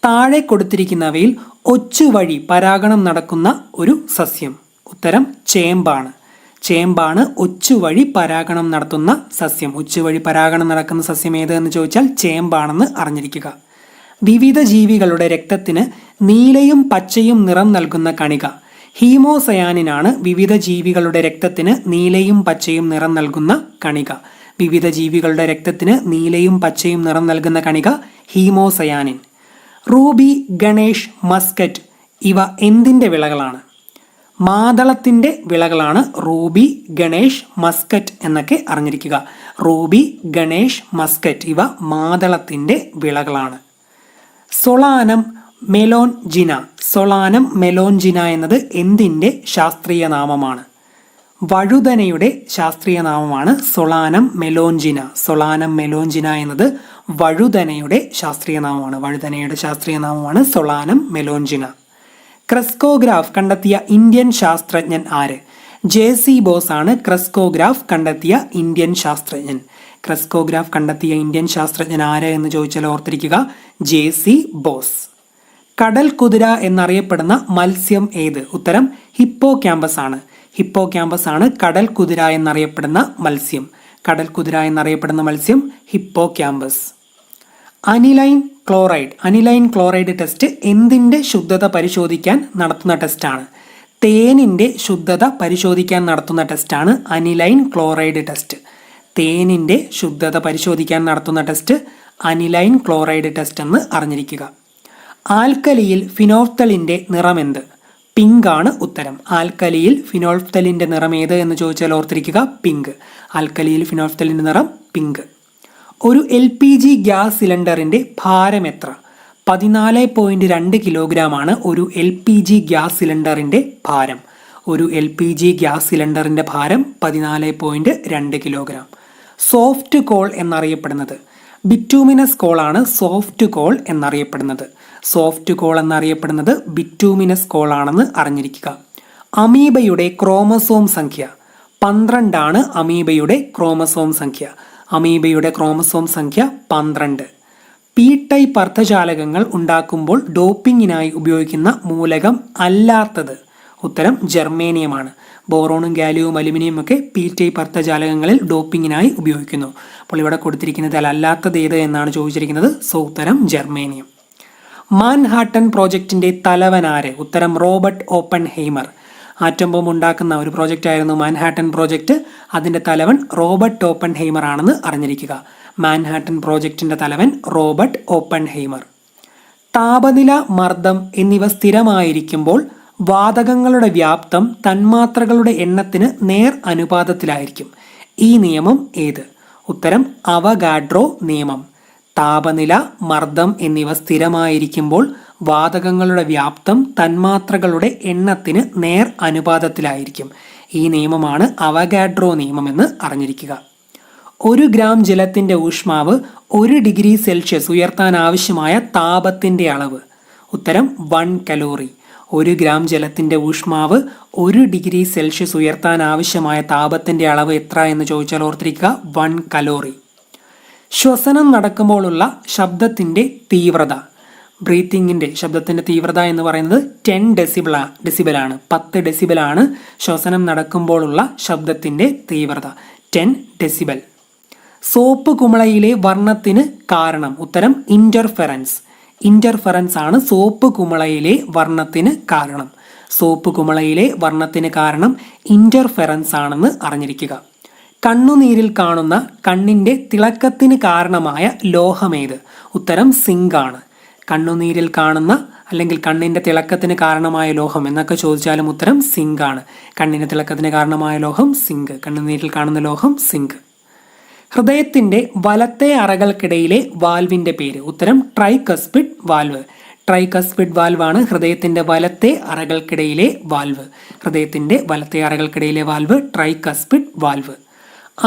താഴെ കൊടുത്തിരിക്കുന്നവയിൽ ഒച്ചുവഴി പരാഗണം നടക്കുന്ന ഒരു സസ്യം. ഉത്തരം ചേമ്പാണ്. ചേമ്പാണ് ഒച്ചുവഴി പരാഗണം നടത്തുന്ന സസ്യം. ഒച്ചുവഴി പരാഗണം നടക്കുന്ന സസ്യം ഏത് എന്ന് ചോദിച്ചാൽ ചേമ്പാണെന്ന് അറിഞ്ഞിരിക്കുക. വിവിധ ജീവികളുടെ രക്തത്തിന് നീലയും പച്ചയും നിറം നൽകുന്ന കണിക. ഹീമോസയാനിനാണ് വിവിധ ജീവികളുടെ രക്തത്തിന് നീലയും പച്ചയും നിറം നൽകുന്ന കണിക. വിവിധ ജീവികളുടെ രക്തത്തിന് നീലയും പച്ചയും നിറം നൽകുന്ന കണിക ഹീമോസയാനിൻ. റൂബി, ഗണേഷ്, മസ്കറ്റ് ഇവ എന്തിൻ്റെ വിളകളാണ്? മാതളത്തിൻ്റെ വിളകളാണ് റൂബി, ഗണേഷ്, മസ്കറ്റ് എന്നൊക്കെ അറിഞ്ഞിരിക്കുക. റൂബി, ഗണേഷ്, മസ്കറ്റ് ഇവ മാതളത്തിൻ്റെ വിളകളാണ്. സൊളാനം മെലോൻജിന. സൊളാനം മെലോൻജിന എന്നത് എന്തിൻ്റെ ശാസ്ത്രീയ നാമമാണ്? വഴുതനയുടെ ശാസ്ത്രീയ നാമമാണ് സൊളാനം മെലോൻജിന. സൊളാനം മെലോൻജിന എന്നത് വഴുതനയുടെ ശാസ്ത്രീയ നാമമാണ്. വഴുതനയുടെ ശാസ്ത്രീയ നാമമാണ് സൊളാനം മെലോൻജിന. ക്രെസ്കോഗ്രാഫ് കണ്ടെത്തിയ ഇന്ത്യൻ ശാസ്ത്രജ്ഞൻ ആര്? JC ബോസ് ആണ് ക്രെസ്കോഗ്രാഫ് കണ്ടെത്തിയ ഇന്ത്യൻ ശാസ്ത്രജ്ഞൻ. ക്രെസ്കോഗ്രാഫ് കണ്ടെത്തിയ ഇന്ത്യൻ ശാസ്ത്രജ്ഞൻ ആര് എന്ന് ചോദിച്ചാൽ ഓർത്തിരിക്കുക, JC ബോസ്. കടൽ കുതിര എന്നറിയപ്പെടുന്ന മത്സ്യം ഏത്? ഉത്തരം ഹിപ്പോ ക്യാമ്പസ് ആണ്. ഹിപ്പോ ക്യാമ്പസ് ആണ് കടൽ കുതിര എന്നറിയപ്പെടുന്ന മത്സ്യം. കടൽ കുതിര എന്നറിയപ്പെടുന്ന മത്സ്യം Hippo campus. Aniline chloride test എന്തിൻ്റെ ശുദ്ധത പരിശോധിക്കാൻ നടത്തുന്ന ടെസ്റ്റാണ്? തേനിൻ്റെ ശുദ്ധത പരിശോധിക്കാൻ നടത്തുന്ന ടെസ്റ്റാണ് അനിലൈൻ ക്ലോറൈഡ് ടെസ്റ്റ്. തേനിൻ്റെ ശുദ്ധത പരിശോധിക്കാൻ നടത്തുന്ന ടെസ്റ്റ് അനിലൈൻ ക്ലോറൈഡ് ടെസ്റ്റ് എന്ന് അറിഞ്ഞിരിക്കുക. ആൽക്കലിയിൽ ഫിനോഫ്തലിൻ്റെ നിറമെന്ത്? പിങ്ക് ആണ് ഉത്തരം. ആൽക്കലിയിൽ ഫിനോഫ്തലിൻ്റെ നിറം ഏത് എന്ന് ചോദിച്ചാൽ ഓർത്തിരിക്കുക, പിങ്ക്. ആൽക്കലിയിൽ ഫിനോഫ്തലിൻ്റെ നിറം പിങ്ക്. ഒരു LPG ഗ്യാസ് സിലിണ്ടറിൻ്റെ ഭാരം എത്ര? 14.2 കിലോഗ്രാമാണ് ഒരു LPG ഗ്യാസ് സിലിണ്ടറിൻ്റെ ഭാരം. ഒരു LPG ഗ്യാസ് സിലിണ്ടറിൻ്റെ ഭാരം 14.2 കിലോഗ്രാം. സോഫ്റ്റ് കോൾ എന്നറിയപ്പെടുന്നത് ബിറ്റൂമിനസ് കോളാണ്. സോഫ്റ്റ് കോൾ എന്നറിയപ്പെടുന്നത് ബിറ്റൂമിനസ് കോളാണെന്ന് അറിഞ്ഞിരിക്കുക. അമീബയുടെ ക്രോമസോം സംഖ്യ 12 ആണ്. അമീബയുടെ ക്രോമസോം സംഖ്യ 12. P ടൈപ്പ് അർദ്ധചാലകങ്ങൾ ഉണ്ടാക്കുമ്പോൾ ഡോപ്പിങ്ങിനായി ഉപയോഗിക്കുന്ന മൂലകം അല്ലാത്തത്? ഉത്തരം ജർമേനിയമാണ്. ബോറോണും ഗാലിയവും അലുമിനിയം ഒക്കെ P ടൈപ്പ് അർദ്ധചാലകങ്ങളിൽ ഡോപ്പിങ്ങിനായി ഉപയോഗിക്കുന്നു. അപ്പോൾ ഇവിടെ കൊടുത്തിരിക്കുന്നത് അല്ലാത്തത് ഏത് എന്നാണ് ചോദിച്ചിരിക്കുന്നത്. സോ ഉത്തരം ജർമേനിയം. മാൻഹാട്ടൻ പ്രോജക്റ്റിന്റെ തലവൻ ആര്? ഉത്തരം റോബർട്ട് ഓപ്പൺഹൈമർ. ആറ്റം ബോംബ് ഉണ്ടാക്കുന്ന ഒരു പ്രോജക്റ്റ് ആയിരുന്നു മാൻഹാട്ടൻ പ്രോജക്റ്റ്. അതിൻ്റെ തലവൻ റോബർട്ട് ഓപ്പൺഹൈമർ ആണെന്ന് അറിഞ്ഞിരിക്കുക. മാൻഹാട്ടൻ പ്രോജക്റ്റിന്റെ തലവൻ റോബർട്ട് ഓപ്പൺഹൈമർ. താപനില, മർദ്ദം എന്നിവ സ്ഥിരമായിരിക്കുമ്പോൾ വാതകങ്ങളുടെ വ്യാപ്തം തന്മാത്രകളുടെ എണ്ണത്തിന് നേർ അനുപാതത്തിലായിരിക്കും. ഈ നിയമം ഏത്? ഉത്തരം അവഗാഡ്രോ നിയമം. താപനില, മർദ്ദം എന്നിവ സ്ഥിരമായിരിക്കുമ്പോൾ വാതകങ്ങളുടെ വ്യാപ്തം തന്മാത്രകളുടെ എണ്ണത്തിന് നേർ അനുപാതത്തിലായിരിക്കും. ഈ നിയമമാണ് അവഗാഡ്രോ നിയമമെന്ന് അറിഞ്ഞിരിക്കുക. 1 ഗ്രാം ജലത്തിൻ്റെ ഊഷ്മാവ് 1 ഡിഗ്രി സെൽഷ്യസ് ഉയർത്താൻ ആവശ്യമായ താപത്തിൻ്റെ അളവ്. ഉത്തരം 1 കലോറി. 1 ഗ്രാം ജലത്തിൻ്റെ ഊഷ്മാവ് 1 ഡിഗ്രി സെൽഷ്യസ് ഉയർത്താൻ ആവശ്യമായ താപത്തിൻ്റെ അളവ് എത്ര എന്ന് ചോദിച്ചാൽ ഓർത്തിരിക്കുക, 1 കലോറി. ശ്വസനം നടക്കുമ്പോഴുള്ള ശബ്ദത്തിൻ്റെ തീവ്രത. ബ്രീത്തിങ്ങിൻ്റെ ശബ്ദത്തിൻ്റെ തീവ്രത എന്ന് പറയുന്നത് 10 ഡെസിബലാണ്. 10 ഡെസിബലാണ് ശ്വസനം നടക്കുമ്പോഴുള്ള ശബ്ദത്തിൻ്റെ തീവ്രത, 10 ഡെസിബൽ. സോപ്പ് കുമിളയിലെ വർണ്ണത്തിന് കാരണം. ഉത്തരം ഇൻ്റർഫെറൻസ്. ഇൻ്റർഫെറൻസ് ആണ് സോപ്പ് കുമിളയിലെ വർണ്ണത്തിന് കാരണം. സോപ്പ് കുമിളയിലെ വർണ്ണത്തിന് കാരണം ഇൻ്റർഫെറൻസ് ആണെന്ന് അറിഞ്ഞിരിക്കുക. കണ്ണുനീരിൽ കാണുന്ന കണ്ണിൻ്റെ തിളക്കത്തിന് കാരണമായ ലോഹമേത്? ഉത്തരം സിങ്ക് ആണ്. കണ്ണുനീരിൽ കാണുന്ന അല്ലെങ്കിൽ കണ്ണിൻ്റെ തിളക്കത്തിന് കാരണമായ ലോഹം എന്നൊക്കെ ചോദിച്ചാലും ഉത്തരം സിങ്ക് ആണ്. കണ്ണിൻ്റെ തിളക്കത്തിന് കാരണമായ ലോഹം സിങ്ക്. കണ്ണുനീരിൽ കാണുന്ന ലോഹം സിങ്ക്. ഹൃദയത്തിൻ്റെ വലത്തെ അറകൾക്കിടയിലെ വാൽവിൻ്റെ പേര്. ഉത്തരം ട്രൈകസ്പിഡ് വാൽവ്. ട്രൈകസ്പിഡ് വാൽവാണ് ഹൃദയത്തിൻ്റെ വലത്തെ അറകൾക്കിടയിലെ വാൽവ്. ഹൃദയത്തിൻ്റെ വലത്തെ അറകൾക്കിടയിലെ വാൽവ് ട്രൈകസ്പിഡ് വാൽവ്.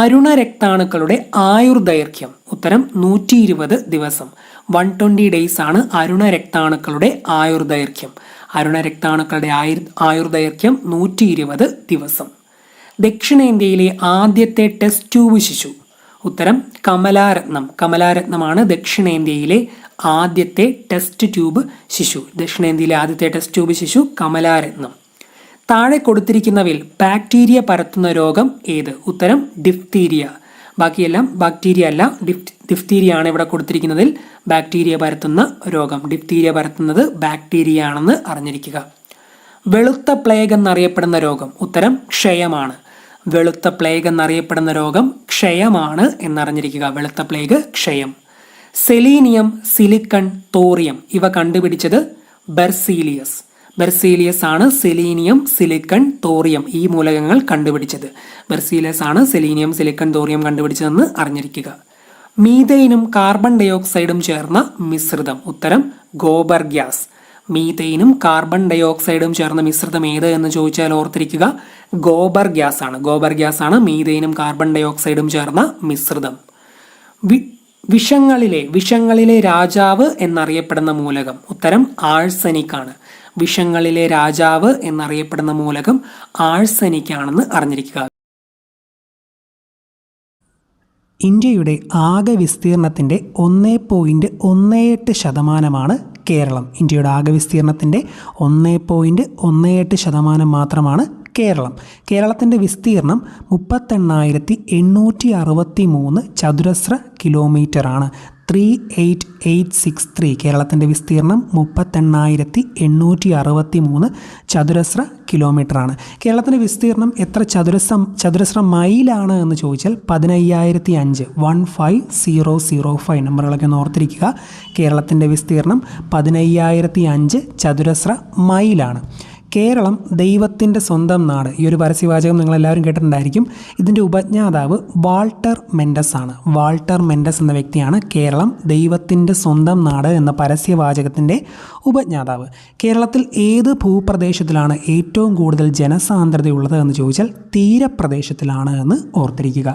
അരുണരക്താണുക്കളുടെ ആയുർദൈർഘ്യം. ഉത്തരം 120 ദിവസം. 120 ഡേയ്സ് ആണ് അരുണരക്താണുക്കളുടെ ആയുർദൈർഘ്യം. അരുണരക്താണുക്കളുടെ ആയുർദൈർഘ്യം 120 ദിവസം. ദക്ഷിണേന്ത്യയിലെ ആദ്യത്തെ ടെസ്റ്റ് ട്യൂബ് ശിശു. ഉത്തരം കമലാരത്നം. കമലാരത്നമാണ് ദക്ഷിണേന്ത്യയിലെ ആദ്യത്തെ ടെസ്റ്റ് ട്യൂബ് ശിശു. ദക്ഷിണേന്ത്യയിലെ ആദ്യത്തെ ടെസ്റ്റ് ട്യൂബ് ശിശു കമലാരത്നം. താഴെ കൊടുത്തിരിക്കുന്നവയിൽ ബാക്ടീരിയ പരത്തുന്ന രോഗം ഏത്? ഉത്തരം ഡിഫ്തീരിയ. ബാക്കിയെല്ലാം ബാക്ടീരിയ അല്ല, ഡിഫ്തീരിയ ആണ് ഇവിടെ കൊടുത്തിരിക്കുന്നതിൽ ബാക്ടീരിയ പരത്തുന്ന രോഗം. ഡിഫ്തീരിയ പരത്തുന്നത് ബാക്ടീരിയ ആണെന്ന് അറിഞ്ഞിരിക്കുക. വെളുത്ത പ്ലേഗ് എന്നറിയപ്പെടുന്ന രോഗം. ഉത്തരം ക്ഷയമാണ്. വെളുത്ത പ്ലേഗ് എന്നറിയപ്പെടുന്ന രോഗം ക്ഷയമാണ് എന്നറിഞ്ഞിരിക്കുക. വെളുത്ത പ്ലേഗ് ക്ഷയം. സെലീനിയം, സിലിക്കൺ, തോറിയം ഇവ കണ്ടുപിടിച്ചത് ബെർസീലിയസ്. ബെർസീലിയസ് ആണ് സെലീനിയം, സിലിക്കൺ, തോറിയം ഈ മൂലകങ്ങൾ കണ്ടുപിടിച്ചത്. ബെർസീലിയസ് ആണ് സെലീനിയം, സിലിക്കൺ, തോറിയം കണ്ടുപിടിച്ചതെന്ന് അറിഞ്ഞിരിക്കുക. മീഥെയ്നും കാർബൺ ഡയോക്സൈഡും ചേർന്ന മിശ്രിതം. ഉത്തരം ഗോബർ ഗ്യാസ്. മീഥെയ്നും കാർബൺ ഡയോക്സൈഡും ചേർന്ന മിശ്രിതം ഏത് എന്ന് ചോദിച്ചാൽ ഓർത്തിരിക്കുക, ഗോബർ ഗ്യാസ് ആണ്. ഗോബർ ഗ്യാസ് ആണ് മീഥെയ്നും കാർബൺ ഡയോക്സൈഡും ചേർന്ന മിശ്രിതം. വിഷങ്ങളിലെ രാജാവ് എന്നറിയപ്പെടുന്ന മൂലകം. ഉത്തരം ആഴ്സനിക് ആണ്. വിഷങ്ങളിലെ രാജാവ് എന്നറിയപ്പെടുന്ന മൂലകം ആഴ്സനിക് ആണെന്ന് അറിഞ്ഞിരിക്കുക. ഇന്ത്യയുടെ ആകെ വിസ്തീർണത്തിൻ്റെ 1.18% കേരളം. ഇന്ത്യയുടെ ആകെ വിസ്തീർണത്തിൻ്റെ 1.18% മാത്രമാണ് കേരളം. കേരളത്തിൻ്റെ വിസ്തീർണം 38,863 ചതുരശ്ര കിലോമീറ്ററാണ്. 38863. കേരളത്തിൻ്റെ വിസ്തീർണം 38,863 ചതുരശ്ര കിലോമീറ്ററാണ്. കേരളത്തിൻ്റെ വിസ്തീർണം എത്ര ചതുരശ്ര മൈലാണ് എന്ന് ചോദിച്ചാൽ 15,005. 15005 നമ്പറുകളൊക്കെ ഒന്ന് ഓർത്തിരിക്കുക. കേരളത്തിൻ്റെ വിസ്തീർണം 15,005 ചതുരശ്ര മൈലാണ്. കേരളം ദൈവത്തിൻ്റെ സ്വന്തം നാട്. ഈ ഒരു പരസ്യവാചകം നിങ്ങളെല്ലാവരും കേട്ടിട്ടുണ്ടായിരിക്കും. ഇതിൻ്റെ ഉപജ്ഞാതാവ് വാൾട്ടർ മെൻഡസ് ആണ്. വാൾട്ടർ മെൻഡസ് എന്ന വ്യക്തിയാണ് കേരളം ദൈവത്തിൻ്റെ സ്വന്തം നാട് എന്ന പരസ്യവാചകത്തിൻ്റെ ഉപജ്ഞാതാവ്. കേരളത്തിൽ ഏത് ഭൂപ്രദേശത്തിലാണ് ഏറ്റവും കൂടുതൽ ജനസാന്ദ്രതയുള്ളത് എന്ന് ചോദിച്ചാൽ തീരപ്രദേശത്തിലാണ് എന്ന് ഓർത്തിരിക്കുക.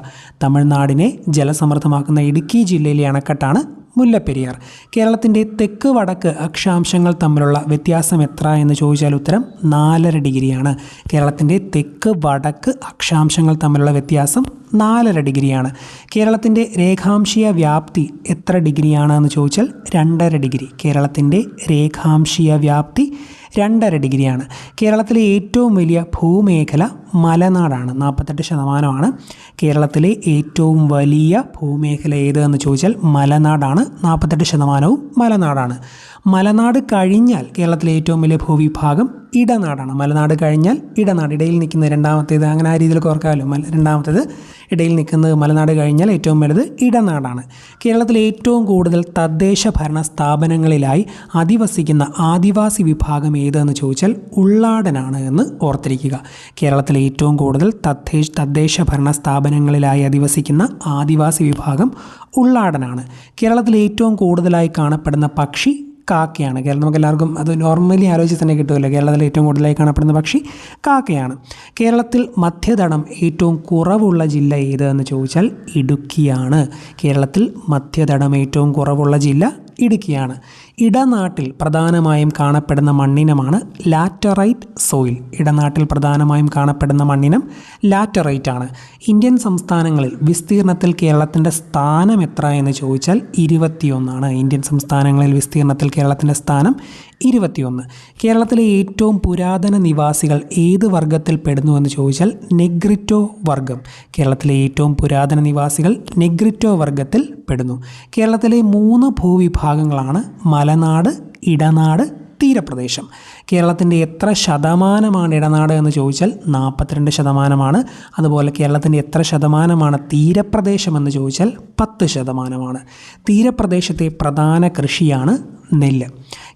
തമിഴ്നാടിനെ ജലസമൃദ്ധമാക്കുന്ന ഇടുക്കി ജില്ലയിലെ അണക്കെട്ടാണ് മുല്ലപ്പെരിയാർ. കേരളത്തിൻ്റെ തെക്ക് വടക്ക് അക്ഷാംശങ്ങൾ തമ്മിലുള്ള വ്യത്യാസം എത്ര എന്ന് ചോദിച്ചാൽ ഉത്തരം 4.5 ഡിഗ്രിയാണ്. കേരളത്തിൻ്റെ തെക്ക് വടക്ക് അക്ഷാംശങ്ങൾ തമ്മിലുള്ള വ്യത്യാസം 4.5 ഡിഗ്രിയാണ്. കേരളത്തിൻ്റെ രേഖാംശീയ വ്യാപ്തി എത്ര ഡിഗ്രിയാണ് എന്ന് ചോദിച്ചാൽ 2.5 ഡിഗ്രി. കേരളത്തിൻ്റെ രേഖാംശീയ വ്യാപ്തി 2.5 ഡിഗ്രിയാണ്. കേരളത്തിലെ ഏറ്റവും വലിയ ഭൂമേഖല മലനാടാണ്. 48% കേരളത്തിലെ ഏറ്റവും വലിയ ഭൂമേഖല ഏത് എന്ന് ചോദിച്ചാൽ മലനാടാണ്. 48% മലനാടാണ്. മലനാട് കഴിഞ്ഞാൽ കേരളത്തിലെ ഏറ്റവും വലിയ ഭൂവിഭാഗം ഇടനാടാണ്. മലനാട് കഴിഞ്ഞാൽ ഇടനാട്, ഇടയിൽ നിൽക്കുന്നത് രണ്ടാമത്തേത്. അങ്ങനെ ആ രീതിയിൽ ഓർക്കാമല്ലോ. രണ്ടാമത്തേത് ഇടയിൽ നിൽക്കുന്നത് മലനാട് കഴിഞ്ഞാൽ ഏറ്റവും വലുത് ഇടനാടാണ്. കേരളത്തിലെ ഏറ്റവും കൂടുതൽ തദ്ദേശ ഭരണ സ്ഥാപനങ്ങളിലായി അധിവസിക്കുന്ന ആദിവാസി വിഭാഗം ഏതെന്ന് ചോദിച്ചാൽ ഉള്ളാടനാണ് എന്ന് ഓർത്തിരിക്കുക. കേരളത്തിലെ ഏറ്റവും കൂടുതൽ തദ്ദേശ ഭരണ സ്ഥാപനങ്ങളിലായി അധിവസിക്കുന്ന ആദിവാസി വിഭാഗം ഉള്ളാടനാണ്. കേരളത്തിലെ ഏറ്റവും കൂടുതലായി കാണപ്പെടുന്ന പക്ഷി കാക്കയാണ്. നമുക്ക് എല്ലാവർക്കും അത് നോർമലി ആലോചിച്ച് തന്നെ കിട്ടുമല്ലോ. കേരളത്തിൽ ഏറ്റവും കൂടുതലായി കാണപ്പെടുന്ന പക്ഷി കാക്കയാണ്. കേരളത്തിൽ മധ്യതടം ഏറ്റവും കുറവുള്ള ജില്ല ഏത് എന്ന് ചോദിച്ചാൽ ഇടുക്കിയാണ്. കേരളത്തിൽ മധ്യതടം ഏറ്റവും കുറവുള്ള ജില്ല ഇടുക്കിയാണ്. ഇടനാട്ടിൽ പ്രധാനമായും കാണപ്പെടുന്ന മണ്ണിനമാണ് ലാറ്ററൈറ്റ് സോയിൽ. ഇടനാട്ടിൽ പ്രധാനമായും കാണപ്പെടുന്ന മണ്ണിനം ലാറ്ററൈറ്റ് ആണ്. ഇന്ത്യൻ സംസ്ഥാനങ്ങളിൽ വിസ്തീർണത്തിൽ കേരളത്തിൻ്റെ സ്ഥാനം എത്ര എന്ന് ചോദിച്ചാൽ 21 ഇന്ത്യൻ സംസ്ഥാനങ്ങളിൽ വിസ്തീർണത്തിൽ കേരളത്തിൻ്റെ സ്ഥാനം 21. കേരളത്തിലെ ഏറ്റവും പുരാതന നിവാസികൾ ഏത് വർഗത്തിൽ പെടുന്നുവെന്ന് ചോദിച്ചാൽ നെഗ്രിറ്റോ വർഗം. കേരളത്തിലെ ഏറ്റവും പുരാതന നിവാസികൾ നെഗ്രിറ്റോ വർഗത്തിൽ പെടുന്നു. കേരളത്തിലെ 3 ഭൂവിഭാഗങ്ങളാണ് മലനാട്, ഇടനാട്, തീരപ്രദേശം. കേരളത്തിൻ്റെ എത്ര ശതമാനമാണ് ഇടനാട് എന്ന് ചോദിച്ചാൽ 42%. അതുപോലെ കേരളത്തിൻ്റെ എത്ര ശതമാനമാണ് തീരപ്രദേശം എന്ന് ചോദിച്ചാൽ 10%. തീരപ്രദേശത്തെ പ്രധാന കൃഷിയാണ് നെല്ല്.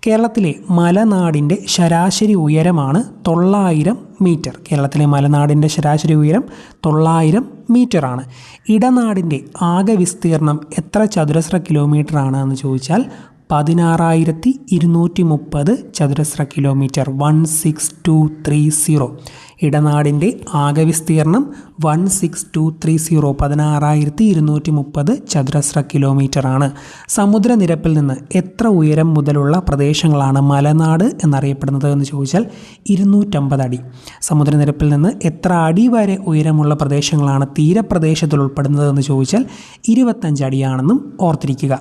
കേരളത്തിലെ മലനാടിൻ്റെ ശരാശരി ഉയരമാണ് 900 മീറ്റർ. കേരളത്തിലെ മലനാടിൻ്റെ ശരാശരി ഉയരം 900 മീറ്ററാണ്. ഇടനാടിൻ്റെ ആകെ വിസ്തീർണം എത്ര ചതുരശ്ര കിലോമീറ്റർ ആണ് എന്ന് ചോദിച്ചാൽ 16,230 ചതുരശ്ര കിലോമീറ്റർ. 16230. ഇടനാടിൻ്റെ ആകെ വിസ്തീർണം 16230, 16,230 ചതുരശ്ര കിലോമീറ്ററാണ്. സമുദ്രനിരപ്പിൽ നിന്ന് എത്ര ഉയരം മുതലുള്ള പ്രദേശങ്ങളാണ് മലനാട് എന്നറിയപ്പെടുന്നത് എന്ന് ചോദിച്ചാൽ 250 അടി. സമുദ്രനിരപ്പിൽ നിന്ന് എത്ര അടി വരെ ഉയരമുള്ള പ്രദേശങ്ങളാണ് തീരപ്രദേശത്തിൽ ഉൾപ്പെടുന്നത് എന്ന് ചോദിച്ചാൽ 25 അടിയാണെന്നും ഓർത്തിരിക്കുക.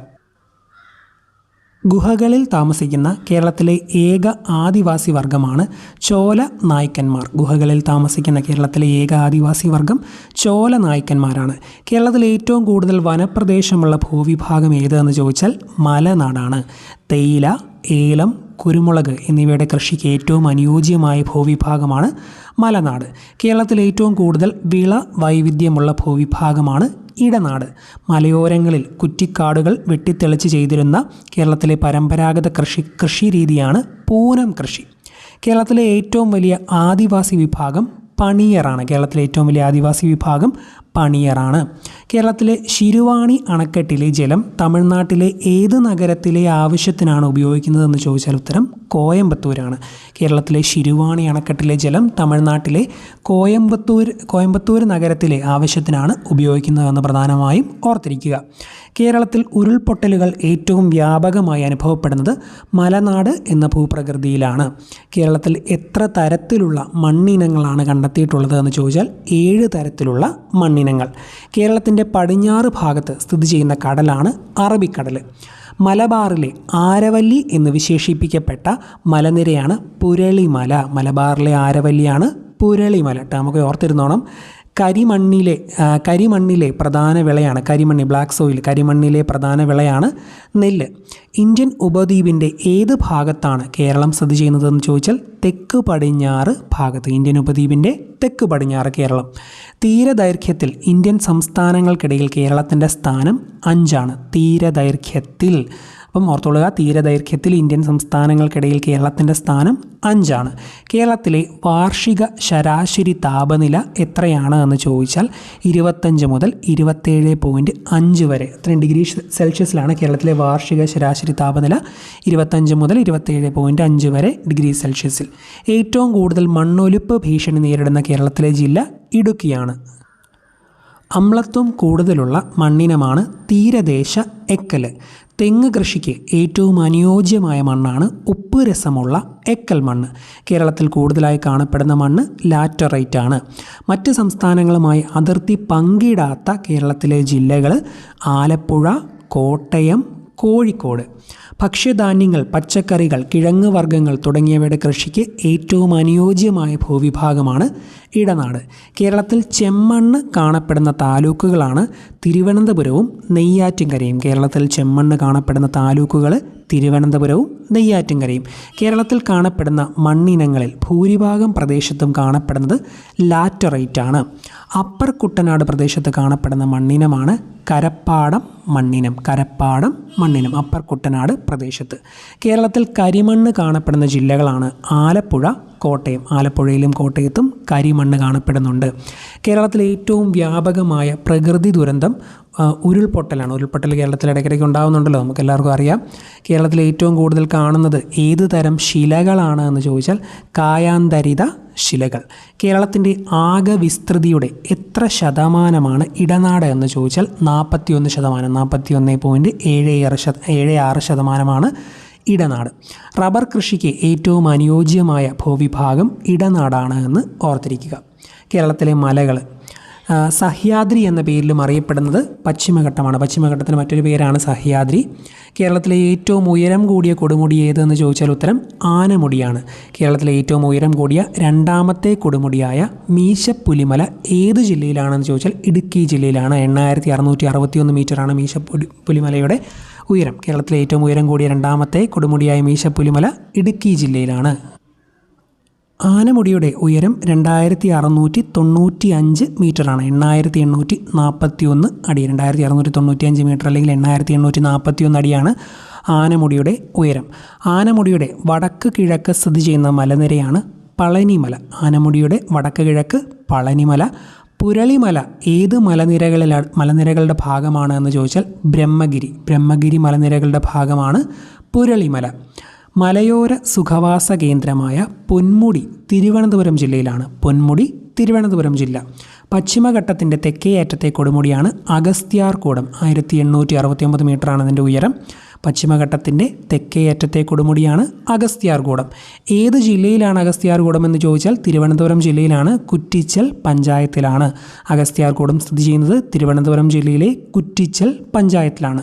ഗുഹകളിൽ താമസിക്കുന്ന കേരളത്തിലെ ഏക ആദിവാസി വർഗമാണ് ചോല നായ്ക്കന്മാർ. ഗുഹകളിൽ താമസിക്കുന്ന കേരളത്തിലെ ഏക ആദിവാസി വർഗം ചോല നായ്ക്കന്മാരാണ്. കേരളത്തിലെ ഏറ്റവും കൂടുതൽ വനപ്രദേശമുള്ള ഭൂവിഭാഗം ഏതെന്ന് ചോദിച്ചാൽ മലനാടാണ്. തേയില, ഏലം, കുരുമുളക് എന്നിവയുടെ കൃഷിക്ക് ഏറ്റവും അനുയോജ്യമായ ഭൂവിഭാഗമാണ് മലനാട്. കേരളത്തിൽ ഏറ്റവും കൂടുതൽ വിള വൈവിധ്യമുള്ള ഭൂവിഭാഗമാണ് ഇടനാട്. മലയോരങ്ങളിൽ കുറ്റിക്കാടുകൾ വെട്ടിത്തെളിച്ച് ചെയ്തിരുന്ന കേരളത്തിലെ പരമ്പരാഗത കൃഷി രീതിയാണ് പൂനം കൃഷി. കേരളത്തിലെ ഏറ്റവും വലിയ ആദിവാസി വിഭാഗം പണിയറാണ്. കേരളത്തിലെ ഏറ്റവും വലിയ ആദിവാസി വിഭാഗം പണിയറാണ്. കേരളത്തിലെ ശിരുവാണി അണക്കെട്ടിലെ ജലം തമിഴ്നാട്ടിലെ ഏത് നഗരത്തിലെ ആവശ്യത്തിനാണ് ഉപയോഗിക്കുന്നതെന്ന് ചോദിച്ചാൽ ഉത്തരം കോയമ്പത്തൂരാണ്. കേരളത്തിലെ ശിരുവാണി അണക്കെട്ടിലെ ജലം തമിഴ്നാട്ടിലെ കോയമ്പത്തൂർ നഗരത്തിലെ ആവശ്യത്തിനാണ് ഉപയോഗിക്കുന്നതെന്ന് പ്രധാനമായും ഓർത്തിരിക്കുക. കേരളത്തിൽ ഉരുൾപൊട്ടലുകൾ ഏറ്റവും വ്യാപകമായി അനുഭവപ്പെടുന്നത് മലനാട് എന്ന ഭൂപ്രകൃതിയിലാണ്. കേരളത്തിൽ എത്ര തരത്തിലുള്ള മണ്ണിനങ്ങളാണ് കണ്ടെത്തിയിട്ടുള്ളത് എന്ന് ചോദിച്ചാൽ 7 തരത്തിലുള്ള മണ്ണിനങ്ങൾ. കേരളത്തിൻ്റെ പടിഞ്ഞാറ് ഭാഗത്ത് സ്ഥിതി ചെയ്യുന്ന കടലാണ് അറബിക്കടൽ. മലബാറിലെ ആരവല്ലി എന്ന് വിശേഷിപ്പിക്കപ്പെട്ട മലനിരയാണ് പുരളിമല. മലബാറിലെ ആരവല്ലിയാണ് പുരളിമല. നമുക്ക് ഓർത്തിരുന്നോണം. കരിമണ്ണിലെ പ്രധാന വിളയാണ് ബ്ലാക്ക് സോയിൽ. കരിമണ്ണിലെ പ്രധാന വിളയാണ് നെല്ല്. ഇന്ത്യൻ ഉപദ്വീപിൻ്റെ ഏത് ഭാഗത്താണ് കേരളം സ്ഥിതി ചെയ്യുന്നതെന്ന് ചോദിച്ചാൽ തെക്ക് പടിഞ്ഞാറ് ഭാഗത്ത്. ഇന്ത്യൻ ഉപദ്വീപിൻ്റെ തെക്ക് പടിഞ്ഞാറ് കേരളം. തീരദൈർഘ്യത്തിൽ ഇന്ത്യൻ സംസ്ഥാനങ്ങൾക്കിടയിൽ കേരളത്തിൻ്റെ സ്ഥാനം 5. തീരദൈർഘ്യത്തിൽ. അപ്പം ഓർത്തോളുക, തീരദൈർഘ്യത്തിൽ ഇന്ത്യൻ സംസ്ഥാനങ്ങൾക്കിടയിൽ കേരളത്തിൻ്റെ സ്ഥാനം 5. കേരളത്തിലെ വാർഷിക ശരാശരി താപനില എത്രയാണ് എന്ന് ചോദിച്ചാൽ 25 മുതൽ 27.5 വരെ. അത്രയും ഡിഗ്രി സെൽഷ്യസിലാണ് കേരളത്തിലെ വാർഷിക ശരാശരി താപനില. 25 മുതൽ 27.5 വരെ ഡിഗ്രി സെൽഷ്യസിൽ. ഏറ്റവും കൂടുതൽ മണ്ണൊലിപ്പ് ഭീഷണി നേരിടുന്ന കേരളത്തിലെ ജില്ല ഇടുക്കിയാണ്. അമ്ലത്വം കൂടുതലുള്ള മണ്ണിനമാണ് തീരദേശ എക്കൽ. തെങ്ങ് കൃഷിക്ക് ഏറ്റവും അനുയോജ്യമായ മണ്ണാണ് ഉപ്പ് രസമുള്ള എക്കൽ മണ്ണ്. കേരളത്തിൽ കൂടുതലായി കാണപ്പെടുന്ന മണ്ണ് ലാറ്ററൈറ്റ് ആണ്. മറ്റ് സംസ്ഥാനങ്ങളുമായി അതിർത്തി പങ്കിടാത്ത കേരളത്തിലെ ജില്ലകൾ ആലപ്പുഴ, കോട്ടയം, കോഴിക്കോട്. ഭക്ഷ്യധാന്യങ്ങൾ, പച്ചക്കറികൾ, കിഴങ്ങ് വർഗ്ഗങ്ങൾ തുടങ്ങിയവയുടെ കൃഷിക്ക് ഏറ്റവും അനുയോജ്യമായ ഭൂവിഭാഗമാണ് ഇടനാട്. കേരളത്തിൽ ചെമ്മണ്ണ് കാണപ്പെടുന്ന താലൂക്കുകളാണ് തിരുവനന്തപുരവും നെയ്യാറ്റിൻകരയും. കേരളത്തിൽ ചെമ്മണ്ണ് കാണപ്പെടുന്ന താലൂക്കുകൾ തിരുവനന്തപുരവും നെയ്യാറ്റിൻകരയും. കേരളത്തിൽ കാണപ്പെടുന്ന മണ്ണിനങ്ങളിൽ ഭൂരിഭാഗം പ്രദേശത്തും കാണപ്പെടുന്നത് ലാറ്ററൈറ്റ് ആണ്. അപ്പർ കുട്ടനാട് പ്രദേശത്ത് കാണപ്പെടുന്ന മണ്ണിനമാണ് കരപ്പാടം മണ്ണിനം. അപ്പർ കുട്ടനാട് പ്രദേശത്ത്. കേരളത്തിൽ കരിമണ്ണ് കാണപ്പെടുന്ന ജില്ലകളാണ് ആലപ്പുഴ, കോട്ടയം. ആലപ്പുഴയിലും കോട്ടയത്തും കരിമണ്ണ് കാണപ്പെടുന്നുണ്ട്. കേരളത്തിലെ ഏറ്റവും വ്യാപകമായ പ്രകൃതി ദുരന്തം ഉരുൾപൊട്ടലാണ്. ഉരുൾപൊട്ടൽ കേരളത്തിൽ ഇടയ്ക്കിടയ്ക്ക് ഉണ്ടാകുന്നുണ്ടല്ലോ, നമുക്ക് എല്ലാവർക്കും അറിയാം. കേരളത്തിൽ ഏറ്റവും കൂടുതൽ കാണുന്നത് ഏത് തരം ശിലകളാണ് എന്ന് ചോദിച്ചാൽ കായാന്തരിത ശിലകൾ. കേരളത്തിൻ്റെ ആകെ വിസ്തൃതിയുടെ എത്ര ശതമാനമാണ് ഇടനാട് എന്ന് ചോദിച്ചാൽ 41%. 41.76% ഇടനാട്. റബ്ബർ കൃഷിക്ക് ഏറ്റവും അനുയോജ്യമായ ഭൂവിഭാഗം ഇടനാടാണ് എന്ന് ഓർത്തിരിക്കുക. കേരളത്തിലെ മലകൾ സഹ്യാദ്രി എന്ന പേരിലും അറിയപ്പെടുന്നത് പശ്ചിമഘട്ടമാണ്. പശ്ചിമഘട്ടത്തിന് മറ്റൊരു പേരാണ് സഹ്യാദ്രി. കേരളത്തിലെ ഏറ്റവും ഉയരം കൂടിയ കൊടുമുടി ഏതെന്ന് ചോദിച്ചാൽ ഉത്തരം ആനമുടിയാണ്. കേരളത്തിലെ ഏറ്റവും ഉയരം കൂടിയ രണ്ടാമത്തെ കൊടുമുടിയായ മീശപ്പുലിമല ഏത് ജില്ലയിലാണെന്ന് ചോദിച്ചാൽ ഇടുക്കി ജില്ലയിലാണ്. 8661 മീറ്ററാണ് മീശപ്പുലിമലയുടെ ഉയരം. കേരളത്തിലെ ഏറ്റവും ഉയരം കൂടിയ രണ്ടാമത്തെ കൊടുമുടിയായ മീശപ്പുലിമല ഇടുക്കി ജില്ലയിലാണ്. ആനമുടിയുടെ ഉയരം 2695 മീറ്ററാണ്. 8841 അടി. 2695 മീറ്റർ അല്ലെങ്കിൽ 8841 അടിയാണ് ആനമുടിയുടെ ഉയരം. ആനമുടിയുടെ വടക്ക് കിഴക്ക് സ്ഥിതി ചെയ്യുന്ന മലനിരയാണ് പളനിമല. ആനമുടിയുടെ വടക്ക് കിഴക്ക് പളനിമല. പുരളിമല ഏത് മലനിരകളുടെ ഭാഗമാണ് എന്ന് ചോദിച്ചാൽ ബ്രഹ്മഗിരി മലനിരകളുടെ ഭാഗമാണ് പുരളിമല. മലയോര സുഖവാസ കേന്ദ്രമായ പൊന്മുടി തിരുവനന്തപുരം ജില്ലയിലാണ്. പൊന്മുടി തിരുവനന്തപുരം ജില്ല. പശ്ചിമഘട്ടത്തിൻ്റെ തെക്കേ അറ്റത്തെ കൊടുമുടിയാണ് അഗസ്ത്യാർകൂടം. 1869 മീറ്ററാണ് അതിൻ്റെ ഉയരം. പശ്ചിമഘട്ടത്തിൻ്റെ തെക്കേ അറ്റത്തെ കൊടുമുടിയാണ് അഗസ്ത്യാർകൂടം. ഏത് ജില്ലയിലാണ് അഗസ്ത്യാർകൂടം എന്ന് ചോദിച്ചാൽ തിരുവനന്തപുരം ജില്ലയിലാണ്. കുറ്റിച്ചൽ പഞ്ചായത്തിലാണ് അഗസ്ത്യാർകൂടം സ്ഥിതി ചെയ്യുന്നത്. തിരുവനന്തപുരം ജില്ലയിലെ കുറ്റിച്ചൽ പഞ്ചായത്തിലാണ്.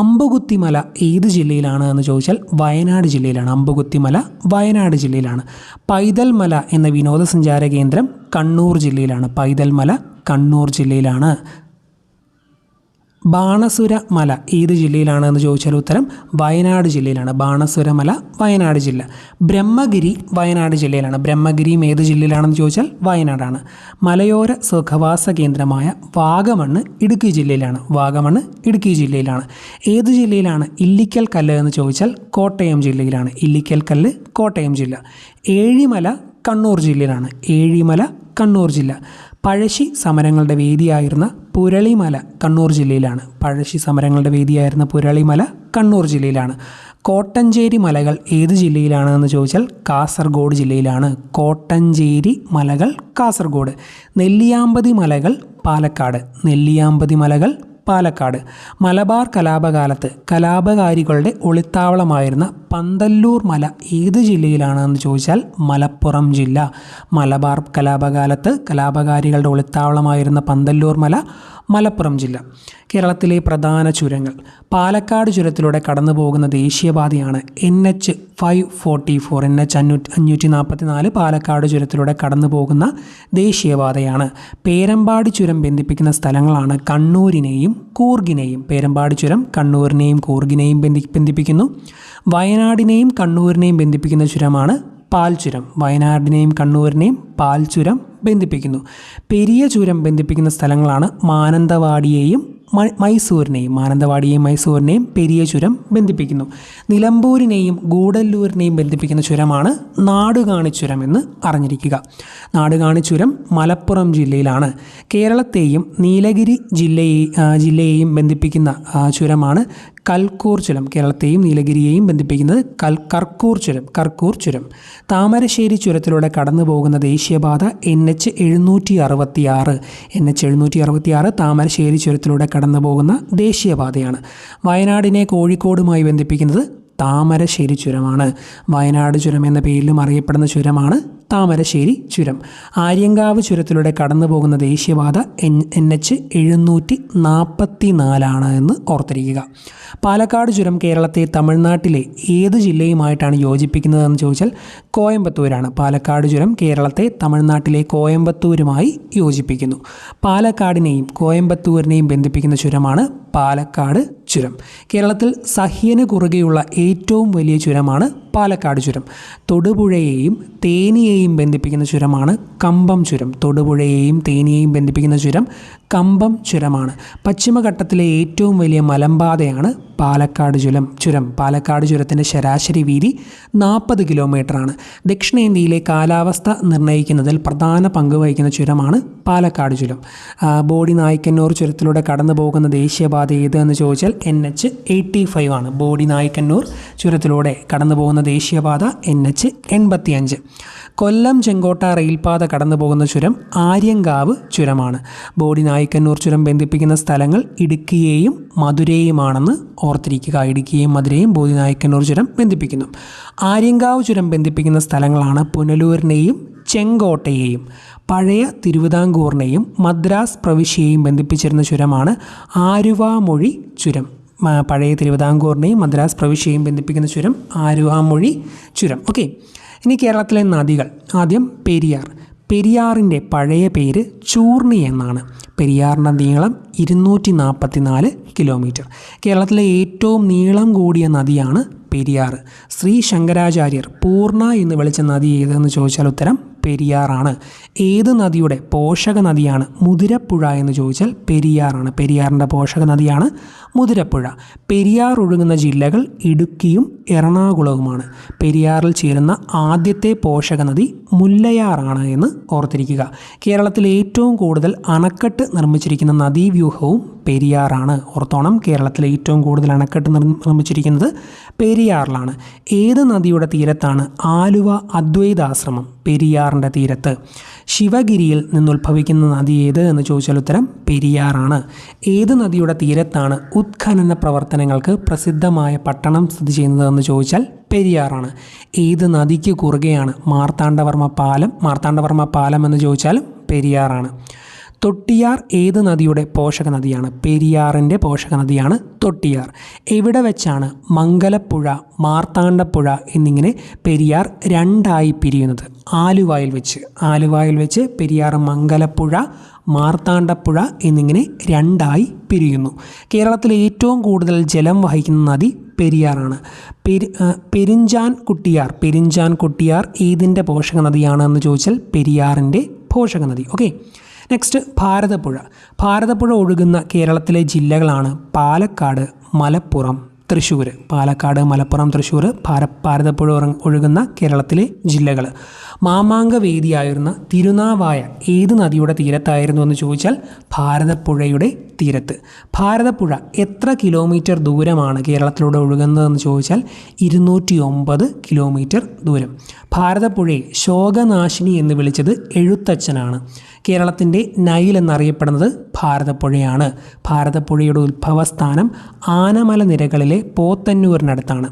അമ്പുകുത്തിമല ഏത് ജില്ലയിലാണ് എന്ന് ചോദിച്ചാൽ വയനാട് ജില്ലയിലാണ്. അമ്പുകുത്തിമല വയനാട് ജില്ലയിലാണ്. പൈതൽ മല എന്ന വിനോദസഞ്ചാര കേന്ദ്രം കണ്ണൂർ ജില്ലയിലാണ്. പൈതൽ മല കണ്ണൂർ ജില്ലയിലാണ്. ബാണസുര മല ഏത് ജില്ലയിലാണ് എന്ന് ചോദിച്ചാൽ ഉത്തരം വയനാട് ജില്ലയിലാണ്. ബാണസുര മല വയനാട് ജില്ല. ബ്രഹ്മഗിരി വയനാട് ജില്ലയിലാണ്. ബ്രഹ്മഗിരിയും ഏത് ജില്ലയിലാണെന്ന് ചോദിച്ചാൽ വയനാടാണ്. മലയോര സുഖവാസ കേന്ദ്രമായ വാഗമണ്ണ് ഇടുക്കി ജില്ലയിലാണ്. വാഗമണ്ണ് ഇടുക്കി ജില്ലയിലാണ്. ഏത് ജില്ലയിലാണ് ഇല്ലിക്കൽ കല്ല് എന്ന് ചോദിച്ചാൽ കോട്ടയം ജില്ലയിലാണ്. ഇല്ലിക്കൽ കല്ല് കോട്ടയം ജില്ല. ഏഴിമല കണ്ണൂർ ജില്ലയിലാണ്. ഏഴിമല കണ്ണൂർ ജില്ല. പഴശ്ശി സമരങ്ങളുടെ വേദിയായിരുന്ന പുരളിമല കണ്ണൂർ ജില്ലയിലാണ്. പഴശ്ശി സമരങ്ങളുടെ വേദിയായിരുന്ന പുരളിമല കണ്ണൂർ ജില്ലയിലാണ്. കോട്ടഞ്ചേരി മലകൾ ഏത് ജില്ലയിലാണ് എന്ന് ചോദിച്ചാൽ കാസർഗോഡ് ജില്ലയിലാണ്. കോട്ടഞ്ചേരി മലകൾ കാസർഗോഡ്. നെല്ലിയാമ്പതി മലകൾ പാലക്കാട്. നെല്ലിയാമ്പതി മലകൾ പാലക്കാട്. മലബാർ കലാപകാലത്ത് കലാപകാരികളുടെ ഒളിത്താവളമായിരുന്ന പന്തല്ലൂർ മല ഏത് ജില്ലയിലാണെന്ന് ചോദിച്ചാൽ മലപ്പുറം ജില്ല. മലബാർ കലാപകാലത്ത് കലാപകാരികളുടെ ഒളിത്താവളമായിരുന്ന പന്തല്ലൂർ മല മലപ്പുറം ജില്ല. കേരളത്തിലെ പ്രധാന ചുരങ്ങൾ. പാലക്കാട് ചുരത്തിലൂടെ കടന്നു പോകുന്ന ദേശീയപാതയാണ് NH544. NH544 പാലക്കാട് ചുരത്തിലൂടെ കടന്നു പോകുന്ന ദേശീയപാതയാണ്. പേരമ്പാടി ചുരം ബന്ധിപ്പിക്കുന്ന സ്ഥലങ്ങളാണ് കണ്ണൂരിനെയും കൂർഗിനെയും. പേരമ്പാടി ചുരം കണ്ണൂരിനെയും കൂർഗിനെയും ബന്ധിപ്പിക്കുന്നു. വയനാടിനെയും കണ്ണൂരിനെയും ബന്ധിപ്പിക്കുന്ന ചുരമാണ് പാൽച്ചുരം. വയനാടിനെയും കണ്ണൂരിനെയും പാൽച്ചുരം ബന്ധിപ്പിക്കുന്നു. പെരിയ ചുരം ബന്ധിപ്പിക്കുന്ന സ്ഥലങ്ങളാണ് മാനന്തവാടിയെയും മൈസൂരിനെയും പെരിയ ചുരം ബന്ധിപ്പിക്കുന്നു. നിലമ്പൂരിനെയും ഗൂഡല്ലൂരിനെയും ബന്ധിപ്പിക്കുന്ന ചുരമാണ് നാടുകാണിച്ചുരം എന്ന് അറിഞ്ഞിരിക്കുക. നാടുകാണിച്ചുരം മലപ്പുറം ജില്ലയിലാണ്. കേരളത്തെയും നീലഗിരി ജില്ലയെയും ബന്ധിപ്പിക്കുന്ന ചുരമാണ് കൽക്കൂർ ചുരം. കേരളത്തെയും നീലഗിരിയെയും ബന്ധിപ്പിക്കുന്നത് കർക്കൂർ ചുരം. താമരശ്ശേരി ചുരത്തിലൂടെ കടന്നു പോകുന്ന ദേശീയപാത NH766 താമരശ്ശേരി ചുരത്തിലൂടെ കടന്നു പോകുന്ന ദേശീയപാതയാണ്. വയനാടിനെ കോഴിക്കോടുമായി ബന്ധിപ്പിക്കുന്നത് താമരശ്ശേരി ചുരമാണ്. വയനാട് ചുരം എന്ന പേരിലും അറിയപ്പെടുന്ന ചുരമാണ് താമരശ്ശേരി ചുരം. ആര്യങ്കാവ് ചുരത്തിലൂടെ കടന്നു പോകുന്ന ദേശീയപാത NH744 എന്ന് ഓർത്തിരിക്കുക. പാലക്കാട് ചുരം കേരളത്തെ തമിഴ്നാട്ടിലെ ഏത് ജില്ലയുമായിട്ടാണ് യോജിപ്പിക്കുന്നതെന്ന് ചോദിച്ചാൽ കോയമ്പത്തൂരാണ്. പാലക്കാട് ചുരം കേരളത്തെ തമിഴ്നാട്ടിലെ കോയമ്പത്തൂരുമായി യോജിപ്പിക്കുന്നു. പാലക്കാടിനെയും കോയമ്പത്തൂരിനെയും ബന്ധിപ്പിക്കുന്ന ചുരമാണ് പാലക്കാട് ചുരം. കേരളത്തിൽ സഹ്യന് കുറുകെയുള്ള ഏറ്റവും വലിയ ചുരമാണ് പാലക്കാട് ചുരം. തൊടുപുഴയെയും തേനിയെയും ബന്ധിപ്പിക്കുന്ന ചുരമാണ് കമ്പം ചുരം. തൊടുപുഴയെയും തേനിയെയും ബന്ധിപ്പിക്കുന്ന ചുരം കമ്പം ചുരമാണ്. പശ്ചിമഘട്ടത്തിലെ ഏറ്റവും വലിയ മലമ്പാതയാണ് പാലക്കാട് ചുരം പാലക്കാട് ചുരത്തിൻ്റെ ശരാശരി വീതി 40 കിലോമീറ്ററാണ്. ദക്ഷിണേന്ത്യയിലെ കാലാവസ്ഥ നിർണ്ണയിക്കുന്നതിൽ പ്രധാന പങ്ക് വഹിക്കുന്ന ചുരമാണ് പാലക്കാട് ചുരം. ബോഡി നായ്ക്കന്നൂർ ചുരത്തിലൂടെ കടന്നു പോകുന്ന ദേശീയപാത ഏതെന്ന് ചോദിച്ചാൽ NH85 ആണ്. ബോഡി നായ്ക്കന്നൂർ ചുരത്തിലൂടെ കടന്നു പോകുന്ന ദേശീയപാത NH85. കൊല്ലം ചെങ്കോട്ട റെയിൽപാത കടന്നു പോകുന്ന ചുരം ആര്യങ്കാവ് ചുരമാണ്. ബോഡി നായ്ക്കന്നൂർ ചുരം ബന്ധിപ്പിക്കുന്ന സ്ഥലങ്ങൾ ഇടുക്കിയെയും മധുരയുമാണെന്ന് ഓർത്തിരിക്കുക. ഇടുക്കിയെയും മധുരയും ബോഡി നായ്ക്കന്നൂർ ചുരം ബന്ധിപ്പിക്കുന്നു. ആര്യങ്കാവ് ചുരം ബന്ധിപ്പിക്കുന്ന സ്ഥലങ്ങളാണ് പുനലൂരിനെയും ചെങ്കോട്ടയെയും. പഴയ തിരുവിതാംകൂറിനെയും മദ്രാസ് പ്രവിശ്യയെയും ബന്ധിപ്പിച്ചിരുന്ന ചുരമാണ് ആരുവാമൊഴി ചുരം. പഴയ തിരുവിതാംകൂറിനെയും മദ്രാസ് പ്രവിശ്യയെയും ബന്ധിപ്പിക്കുന്ന ചുരം ആരുവാമൊഴി ചുരം. ഓക്കെ, ഇനി കേരളത്തിലെ നദികൾ. ആദ്യം പെരിയാർ. പെരിയാറിൻ്റെ പഴയ പേര് ചൂർണി എന്നാണ്. പെരിയാറിൻ്റെ നീളം 244 കിലോമീറ്റർ. കേരളത്തിലെ ഏറ്റവും നീളം കൂടിയ നദിയാണ് പെരിയാർ. ശ്രീ ശങ്കരാചാര്യർ പൂർണ്ണ എന്ന് വിളിച്ച നദി ഏതെന്ന് ചോദിച്ചാൽ ഉത്തരം പെരിയാറാണ്. ഏത് നദിയുടെ പോഷക നദിയാണ് മുതിരപ്പുഴ എന്ന് ചോദിച്ചാൽ പെരിയാറാണ്. പെരിയാറിൻ്റെ പോഷക നദിയാണ് മുതിരപ്പുഴ. പെരിയാർ ഒഴുകുന്ന ജില്ലകൾ ഇടുക്കിയും എറണാകുളവുമാണ്. പെരിയാറിൽ ചേരുന്ന ആദ്യത്തെ പോഷക നദി മുല്ലയാറാണ് എന്ന് ഓർത്തിരിക്കുക. കേരളത്തിൽ ഏറ്റവും കൂടുതൽ അണക്കെട്ട് നിർമ്മിച്ചിരിക്കുന്ന നദീവ്യൂഹവും പെരിയാറാണ്. ഓർത്തോണം, കേരളത്തിലെ ഏറ്റവും കൂടുതൽ അണക്കെട്ട് നിർമ്മിച്ചിരിക്കുന്നത് പെരിയാറിലാണ്. ഏത് നദിയുടെ തീരത്താണ് ആലുവ അദ്വൈതാശ്രമം? പെരിയാറിൻ്റെ തീരത്ത്. ശിവഗിരിയിൽ നിന്നുത്ഭവിക്കുന്ന നദി ഏത് എന്ന് ചോദിച്ചാൽ ഉത്തരം പെരിയാറാണ്. ഏത് നദിയുടെ തീരത്താണ് ഉത്ഖനന പ്രവർത്തനങ്ങൾക്ക് പ്രസിദ്ധമായ പട്ടണം സ്ഥിതി ചെയ്യുന്നതെന്ന് ചോദിച്ചാൽ പെരിയാറാണ്. ഏത് നദിക്ക് കുറുകെയാണ് മാർത്താണ്ഡവർമ്മ പാലം എന്ന് ചോദിച്ചാലും പെരിയാറാണ്. തൊട്ടിയാർ ഏത് നദിയുടെ പോഷക നദിയാണ്? പെരിയാറിൻ്റെ പോഷക നദിയാണ് തൊട്ടിയാർ. എവിടെ വെച്ചാണ് മംഗലപ്പുഴ, മാർത്താണ്ഡപ്പുഴ എന്നിങ്ങനെ പെരിയാർ രണ്ടായി പിരിയുന്നത്? ആലുവായിൽ വെച്ച് പെരിയാർ മംഗലപ്പുഴ, മാർത്താണ്ഡപ്പുഴ എന്നിങ്ങനെ രണ്ടായി പിരിയുന്നു. കേരളത്തിലെ ഏറ്റവും കൂടുതൽ ജലം വഹിക്കുന്ന നദി പെരിയാറാണ്. പെരിഞ്ചാൻ കുട്ടിയാർ ഏതിൻ്റെ പോഷക നദിയാണ് എന്ന് ചോദിച്ചാൽ പെരിയാറിൻ്റെ പോഷക നദി. ഓക്കെ, നെക്സ്റ്റ് ഭാരതപ്പുഴ ഒഴുകുന്ന കേരളത്തിലെ ജില്ലകളാണ് പാലക്കാട്, മലപ്പുറം, തൃശ്ശൂർ. ഭാരതപ്പുഴ ഒഴുകുന്ന കേരളത്തിലെ ജില്ലകൾ. മാമാങ്ക വേദിയായിരുന്ന തിരുനാവായ ഏത് നദിയുടെ തീരത്തായിരുന്നു എന്ന് ചോദിച്ചാൽ ഭാരതപ്പുഴയുടെ തീരത്ത്. ഭാരതപ്പുഴ എത്ര കിലോമീറ്റർ ദൂരമാണ് കേരളത്തിലൂടെ ഒഴുകുന്നതെന്ന് ചോദിച്ചാൽ 209 കിലോമീറ്റർ ദൂരം. ഭാരതപ്പുഴയെ ശോകനാശിനി എന്ന് വിളിച്ചത് എഴുത്തച്ഛനാണ്. കേരളത്തിൻ്റെ നൈൽ എന്നറിയപ്പെടുന്നത് ഭാരതപ്പുഴയാണ്. ഭാരതപ്പുഴയുടെ ഉത്ഭവസ്ഥാനം ആനമല നിരകളിലെ പോത്തന്നൂരിനടുത്താണ്.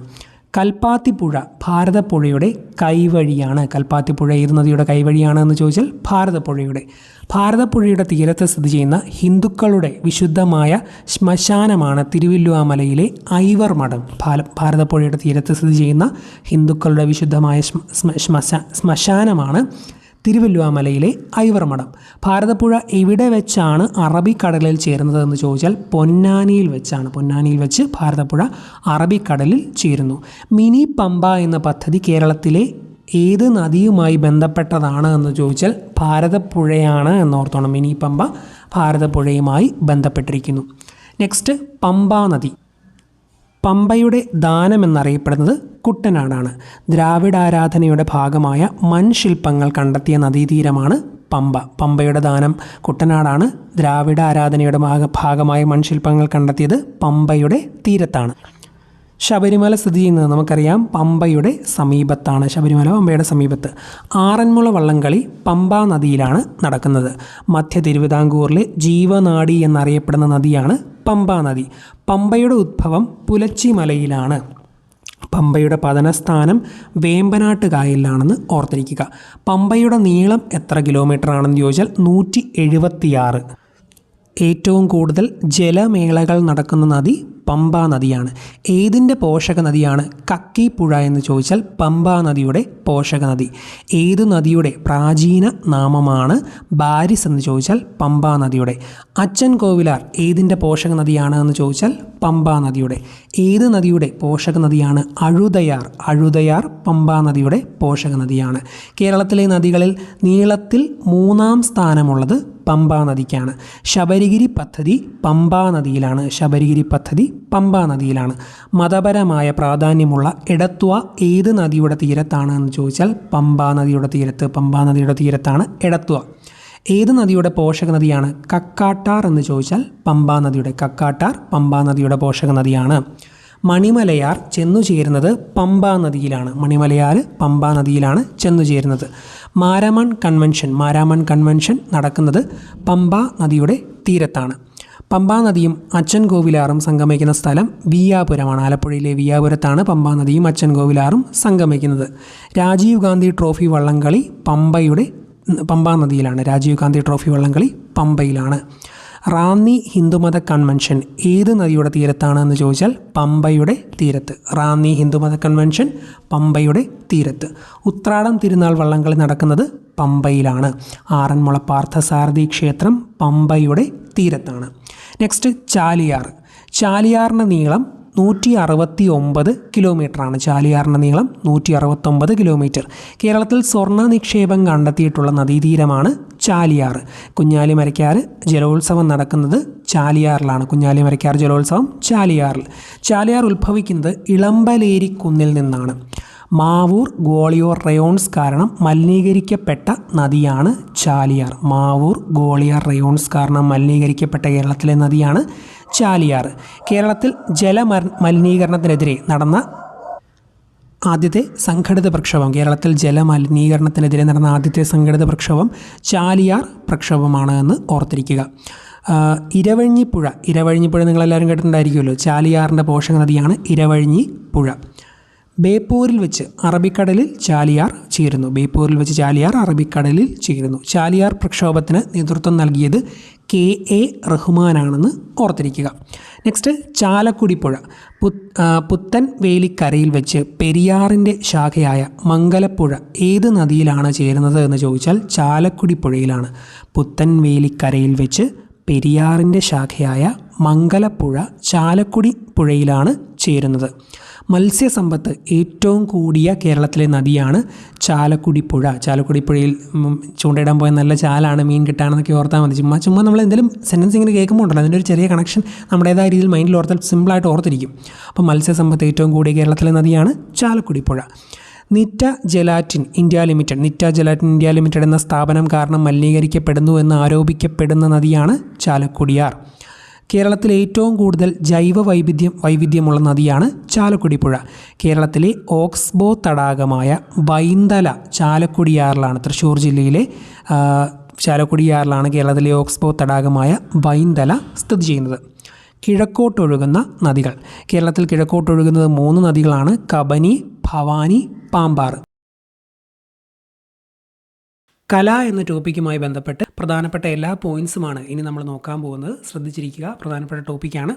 കൽപ്പാത്തിപ്പുഴ ഭാരതപ്പുഴയുടെ കൈവഴിയാണ്. കൽപ്പാത്തിപ്പുഴ ഏത് നദിയുടെ കൈവഴിയാണ് എന്ന് ചോദിച്ചാൽ ഭാരതപ്പുഴയുടെ തീരത്ത് സ്ഥിതി ചെയ്യുന്ന ഹിന്ദുക്കളുടെ വിശുദ്ധമായ ശ്മശാനമാണ് തിരുവല്ലുവാമലയിലെ ഐവർ മഠം. ഭാരതപ്പുഴയുടെ തീരത്ത് സ്ഥിതി ചെയ്യുന്ന ഹിന്ദുക്കളുടെ വിശുദ്ധമായ ശ്മശാനമാണ് തിരുവല്ലുവാമലയിലെ ഐവർ മഠം. ഭാരതപ്പുഴ എവിടെ വെച്ചാണ് അറബിക്കടലിൽ ചേരുന്നതെന്ന് ചോദിച്ചാൽ പൊന്നാനിയിൽ വെച്ച് ഭാരതപ്പുഴ അറബിക്കടലിൽ ചേരുന്നു. മിനി പമ്പ എന്ന പദ്ധതി കേരളത്തിലെ ഏത് നദിയുമായി ബന്ധപ്പെട്ടതാണ് എന്ന് ചോദിച്ചാൽ ഭാരതപ്പുഴയാണ് എന്നോർത്തോണം. മിനി പമ്പ ഭാരതപ്പുഴയുമായി ബന്ധപ്പെട്ടിരിക്കുന്നു. നെക്സ്റ്റ്, പമ്പാ നദി. പമ്പയുടെ ദാനം എന്നറിയപ്പെടുന്നത് കുട്ടനാടാണ്. ദ്രാവിഡാരാധനയുടെ ഭാഗമായ മൺശില്പങ്ങൾ കണ്ടെത്തിയ നദീതീരമാണ് പമ്പയുടെ ദാനം കുട്ടനാടാണ്. ദ്രാവിഡാരാധനയുടെ ഭാഗമായ മൺശില്പങ്ങൾ കണ്ടെത്തിയത് പമ്പയുടെ തീരത്താണ്. ശബരിമല സ്ഥിതി ചെയ്യുന്നത് നമുക്കറിയാം പമ്പയുടെ സമീപത്താണ്. പമ്പയുടെ സമീപത്ത്. ആറന്മുള വള്ളംകളി പമ്പാ നദിയിലാണ് നടക്കുന്നത്. മധ്യ തിരുവിതാംകൂറിലെ ജീവനാഡി എന്നറിയപ്പെടുന്ന നദിയാണ് പമ്പാ നദി. പമ്പയുടെ ഉദ്ഭവം പുലച്ചി മലയിലാണ്. പമ്പയുടെ പതനസ്ഥാനം വേമ്പനാട്ട് കായലിലാണെന്ന് ഓർത്തിരിക്കുക. പമ്പയുടെ നീളം എത്ര കിലോമീറ്റർ ആണെന്ന് ചോദിച്ചാൽ 176. ഏറ്റവും കൂടുതൽ ജലമേളകൾ നടക്കുന്ന നദി പമ്പാ നദിയാണ്. ഏതിൻ്റെ പോഷക നദിയാണ് കക്കിപ്പുഴ എന്ന് ചോദിച്ചാൽ പമ്പാ നദിയുടെ പോഷക നദി. ഏത് നദിയുടെ പ്രാചീന നാമമാണ് ബാരിസ് എന്ന് ചോദിച്ചാൽ പമ്പാ നദിയുടെ. അച്ചൻ കോവിലാർ ഏതിൻ്റെ പോഷക നദിയാണ് എന്ന് ചോദിച്ചാൽ പമ്പാ നദിയുടെ. ഏത് നദിയുടെ പോഷക നദിയാണ് അഴുതയാർ പമ്പാ നദിയുടെ പോഷക നദിയാണ്. കേരളത്തിലെ നദികളിൽ നീളത്തിൽ 3-ാം സ്ഥാനമുള്ളത് പമ്പാ നദിക്കാണ്. ശബരിഗിരി പദ്ധതി പമ്പാ നദിയിലാണ്. ശബരിഗിരി പദ്ധതി പമ്പാ നദിയിലാണ്. മതപരമായ പ്രാധാന്യമുള്ള എടത്വ ഏത് നദിയുടെ തീരത്താണ് എന്ന് ചോദിച്ചാൽ പമ്പാ നദിയുടെ തീരത്ത്. പമ്പാ നദിയുടെ തീരത്താണ് എടത്വ. ഏത് നദിയുടെ പോഷക നദിയാണ്? കക്കാട്ടാർ എന്ന് ചോദിച്ചാൽ പമ്പാ നദിയുടെ. കക്കാട്ടാർ പമ്പാ നദിയുടെ പോഷക നദിയാണ്. മണിമലയാർ ചെന്നുചേരുന്നത് പമ്പാ നദിയിലാണ്. മണിമലയാർ പമ്പാ നദിയിലാണ് ചെന്നുചേരുന്നത്. മാരാമൺ കൺവെൻഷൻ നടക്കുന്നത് പമ്പാ നദിയുടെ തീരത്താണ്. പമ്പാ നദിയും അച്ചൻ കോവിലാറും സംഗമിക്കുന്ന സ്ഥലം വിയ്യാപുരമാണ്. ആലപ്പുഴയിലെ വിയ്യാപുരത്താണ് പമ്പാ നദിയും അച്ചൻ കോവിലാറും സംഗമിക്കുന്നത്. രാജീവ് ഗാന്ധി ട്രോഫി വള്ളംകളി പമ്പാ നദിയിലാണ്. രാജീവ് ഗാന്ധി ട്രോഫി വള്ളംകളി പമ്പയിലാണ്. റാന്നി ഹിന്ദുമത കൺവെൻഷൻ ഏത് നദിയുടെ തീരത്താണ് എന്ന് ചോദിച്ചാൽ പമ്പയുടെ തീരത്ത്. റാന്നി ഹിന്ദുമത കൺവെൻഷൻ പമ്പയുടെ തീരത്ത്. ഉത്രാടം തിരുനാൾ വള്ളംകളി നടക്കുന്നത് പമ്പയിലാണ്. ആറന്മുള പാർത്ഥസാരഥി ക്ഷേത്രം പമ്പയുടെ തീരത്താണ്. നെക്സ്റ്റ് ചാലിയാറിൻ്റെ നീളം 169 കിലോമീറ്ററാണ്. ചാലിയാറിൻ്റെ നീളം 169 കിലോമീറ്റർ. കേരളത്തിൽ സ്വർണ്ണ നിക്ഷേപം കണ്ടെത്തിയിട്ടുള്ള നദീതീരമാണ് ചാലിയാർ. കുഞ്ഞാലിമരയ്ക്കാർ ജലോത്സവം നടക്കുന്നത് ചാലിയാറിലാണ്. കുഞ്ഞാലിമരയ്ക്കാർ ജലോത്സവം ചാലിയാറിൽ. ചാലിയാർ ഉത്ഭവിക്കുന്നത് ഇളമ്പലേരിക്കുന്നിൽ നിന്നാണ്. മാവൂർ ഗ്വാളിയോർ റയോൺസ് കാരണം മലിനീകരിക്കപ്പെട്ട നദിയാണ് ചാലിയാർ. മാവൂർ ഗ്വാളിയോർ റയോൺസ് കാരണം മലിനീകരിക്കപ്പെട്ട കേരളത്തിലെ നദിയാണ് ചാലിയാർ. കേരളത്തിൽ ജലമലിനീകരണത്തിനെതിരെ നടന്ന ആദ്യത്തെ സംഘടിത പ്രക്ഷോഭം ചാലിയാർ പ്രക്ഷോഭമാണ് എന്ന് ഓർത്തിരിക്കുക. ഇരവഴിഞ്ഞിപ്പുഴ നിങ്ങളെല്ലാവരും കേട്ടിട്ടുണ്ടായിരിക്കുമല്ലോ. ചാലിയാറിൻ്റെ പോഷക നദിയാണ് ഇരവഴിഞ്ഞിപ്പുഴ. ബേപ്പൂരിൽ വെച്ച് അറബിക്കടലിൽ ചാലിയാർ അറബിക്കടലിൽ ചേരുന്നു. ചാലിയാർ പ്രക്ഷോഭത്തിന് നേതൃത്വം നൽകിയത് KA റഹ്മാനാണെന്ന് ഓർത്തിരിക്കുക. നെക്സ്റ്റ് ചാലക്കുടിപ്പുഴ. പുത്തൻ വേലിക്കരയിൽ വെച്ച് പെരിയാറിൻ്റെ ശാഖയായ മംഗലപ്പുഴ ഏത് നദിയിലാണ് ചേരുന്നത് എന്ന് ചോദിച്ചാൽ ചാലക്കുടിപ്പുഴയിലാണ്. പുത്തൻ വേലിക്കരയിൽ വെച്ച് പെരിയാറിൻ്റെ ശാഖയായ മംഗലപ്പുഴ ചാലക്കുടി പുഴയിലാണ് ചേരുന്നത്. മത്സ്യസമ്പത്ത് ഏറ്റവും കൂടിയ കേരളത്തിലെ നദിയാണ് ചാലക്കുടിപ്പുഴ. ചാലക്കുടിപ്പുഴയിൽ ചൂണ്ടയിടാൻ പോയ നല്ല ചാലാണ്, മീൻ കിട്ടാണെന്നൊക്കെ ഓർത്താൽ മതി. ചുമ്മാ നമ്മൾ എന്തെങ്കിലും സെൻറ്റൻസ് ഇങ്ങനെ കേൾക്കുമ്പോൾ ഉണ്ടല്ലോ, അതിൻ്റെ ഒരു ചെറിയ കണക്ഷൻ നമ്മുടേതായ രീതിയിൽ മൈൻഡിൽ ഓർത്താൽ സിമ്പിളായിട്ട് ഓർത്തിരിക്കും. അപ്പോൾ മത്സ്യസമ്പത്ത് ഏറ്റവും കൂടിയ കേരളത്തിലെ നദിയാണ് Chalakudypuzha. Nitta gelatin India limited എന്ന സ്ഥാപനം കാരണം മലിനീകരിക്കപ്പെടുന്നു എന്ന് ആരോപിക്കപ്പെടുന്ന നദിയാണ് ചാലക്കുടിയാർ. കേരളത്തിലെ ഏറ്റവും കൂടുതൽ ജൈവ വൈവിധ്യമുള്ള നദിയാണ് ചാലക്കുടി പുഴ. കേരളത്തിലെ ഓക്സ്ബോ തടാകമായ വൈന്തല ചാലക്കുടിയാറിലാണ്. തൃശ്ശൂർ ജില്ലയിലെ ചാലക്കുടിയാറിലാണ് കേരളത്തിലെ ഓക്സ്ബോ തടാകമായ വൈന്തല സ്ഥിതി ചെയ്യുന്നത്. കിഴക്കോട്ടൊഴുകുന്ന നദികൾ. കേരളത്തിൽ കിഴക്കോട്ടൊഴുകുന്നത് 3 നദികളാണ്: കബനി, ഭവാനി, പാമ്പാർ. കല എന്ന ടോപ്പിക്കുമായി ബന്ധപ്പെട്ട് പ്രധാനപ്പെട്ട എല്ലാ പോയിൻറ്സുമാണ് ഇനി നമ്മൾ നോക്കാൻ പോകുന്നത്. ശ്രദ്ധിച്ചിരിക്കുക, പ്രധാനപ്പെട്ട ടോപ്പിക്കാണ്.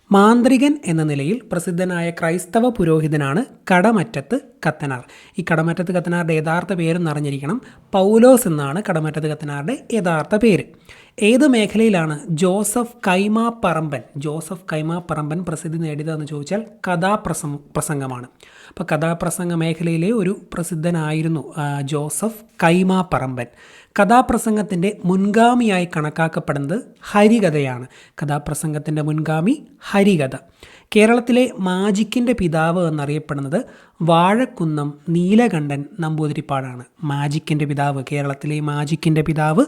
മാന്ത്രികൻ എന്ന നിലയിൽ പ്രസിദ്ധനായ ക്രൈസ്തവ പുരോഹിതനാണ് കടമറ്റത്ത് കത്തനാർ. ഈ കടമറ്റത്ത് കത്തനാരുടെ യഥാർത്ഥ പേരെന്ന് അറിഞ്ഞിരിക്കണം. പൗലോസ് എന്നാണ് കടമറ്റത്ത് കത്തനാരുടെ യഥാർത്ഥ പേര്. ഏത് മേഖലയിലാണ് ജോസഫ് കൈമാപ്പറമ്പൻ പ്രസിദ്ധി നേടിയതെന്ന് ചോദിച്ചാൽ കഥാപ്രസംഗമാണ്. അപ്പോൾ കഥാപ്രസംഗ മേഖലയിലെ ഒരു പ്രസിദ്ധനായിരുന്നു ജോസഫ് കൈമാപ്പറമ്പൻ. കഥാപ്രസംഗത്തിൻ്റെ മുൻഗാമിയായി കണക്കാക്കപ്പെടുന്നത് ഹരികഥയാണ്. കഥാപ്രസംഗത്തിൻ്റെ മുൻഗാമി ഹരികഥ. കേരളത്തിലെ മാജിക്കിൻ്റെ പിതാവ് എന്നറിയപ്പെടുന്നത് വാഴക്കുന്നം നീലകണ്ഠൻ നമ്പൂതിരിപ്പാടാണ്. കേരളത്തിലെ മാജിക്കിൻ്റെ പിതാവ്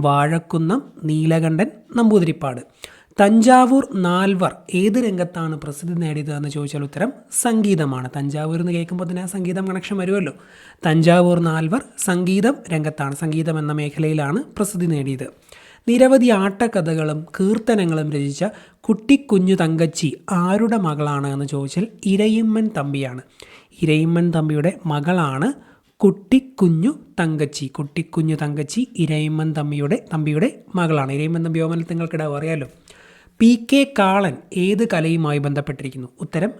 വാഴക്കുന്നം നീലകണ്ഠൻ നമ്പൂതിരിപ്പാട്. തഞ്ചാവൂർ നാൽവർ ഏത് രംഗത്താണ് പ്രസിദ്ധി നേടിയത് എന്ന് ചോദിച്ചാൽ ഉത്തരം സംഗീതമാണ്. തഞ്ചാവൂർ എന്ന് കേൾക്കുമ്പോൾ തന്നെ സംഗീതം കണക്ഷൻ വരുമല്ലോ. തഞ്ചാവൂർ നാൽവർ സംഗീതം രംഗത്താണ്, സംഗീതം എന്ന മേഖലയിലാണ് പ്രസിദ്ധി നേടിയത്. നിരവധി ആട്ടക്കഥകളും കീർത്തനങ്ങളും രചിച്ച കുട്ടിക്കുഞ്ഞു തങ്കച്ചി ആരുടെ മകളാണ് എന്ന് ചോദിച്ചാൽ ഇരയിമ്മൻ തമ്പിയാണ്. ഇരയിമ്മൻ തമ്പിയുടെ മകളാണ് കുട്ടിക്കുഞ്ഞു തങ്കച്ചി ഇരയിമ്മൻ തമ്പിയുടെ മകളാണ്. ഇരയിമ്മൻ തമ്പി ഓമനത്തിൽ നിങ്ങൾക്കിടാവും, അറിയാലോ. PK കാളൻ ഏത് കലയുമായി ബന്ധപ്പെട്ടിരിക്കുന്നു? ഉത്തരം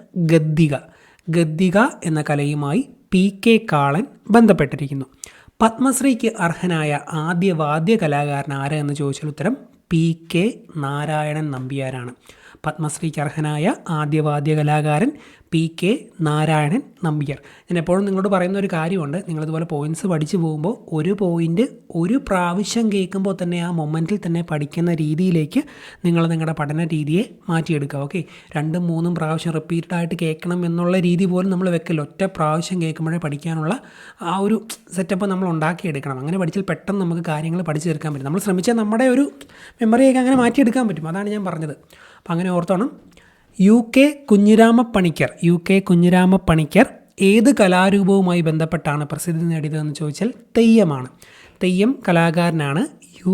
ഗദ്ദിക എന്ന കലയുമായി PK കാളൻ ബന്ധപ്പെട്ടിരിക്കുന്നു. പത്മശ്രീക്ക് അർഹനായ ആദ്യ വാദ്യ കലാകാരൻ ആര് എന്ന് ചോദിച്ചാൽ ഉത്തരം PK നാരായണൻ നമ്പ്യാരാണ്. പത്മശ്രീക്ക് അർഹനായ ആദ്യ വാദ്യ കലാകാരൻ PK നാരായണൻ നമ്പ്യാർ. ഞാൻ എപ്പോഴും നിങ്ങളോട് പറയുന്ന ഒരു കാര്യമുണ്ട്, നിങ്ങളിതുപോലെ പോയിൻറ്റ്സ് പഠിച്ചു പോകുമ്പോൾ ഒരു പോയിൻ്റ് ഒരു പ്രാവശ്യം കേൾക്കുമ്പോൾ തന്നെ ആ മൊമെൻറ്റിൽ തന്നെ പഠിക്കുന്ന രീതിയിലേക്ക് നിങ്ങൾ നിങ്ങളുടെ പഠന രീതിയെ മാറ്റിയെടുക്കുക. ഓക്കെ, 2ഉം 3ഉം പ്രാവശ്യം റിപ്പീറ്റഡായിട്ട് കേൾക്കണം എന്നുള്ള രീതി പോലും നമ്മൾ വെക്കില്ല. ഒറ്റ പ്രാവശ്യം കേൾക്കുമ്പോഴേ പഠിക്കാനുള്ള ആ ഒരു സെറ്റപ്പ് നമ്മൾ ഉണ്ടാക്കിയെടുക്കണം. അങ്ങനെ പഠിച്ചാൽ പെട്ടെന്ന് നമുക്ക് കാര്യങ്ങൾ പഠിച്ചു തീർക്കാൻ പറ്റും. നമ്മൾ ശ്രമിച്ചാൽ നമ്മുടെ ഒരു മെമ്മറിയൊക്കെ അങ്ങനെ മാറ്റിയെടുക്കാൻ പറ്റും. അതാണ് ഞാൻ പറഞ്ഞത്. അപ്പം അങ്ങനെ ഓർത്തോണം. UK കുഞ്ഞിരാമപ്പണിക്കർ ഏത് കലാരൂപവുമായി ബന്ധപ്പെട്ടാണ് പ്രസിദ്ധി നേടിയതെന്ന് ചോദിച്ചാൽ തെയ്യമാണ്. തെയ്യം കലാകാരനാണ്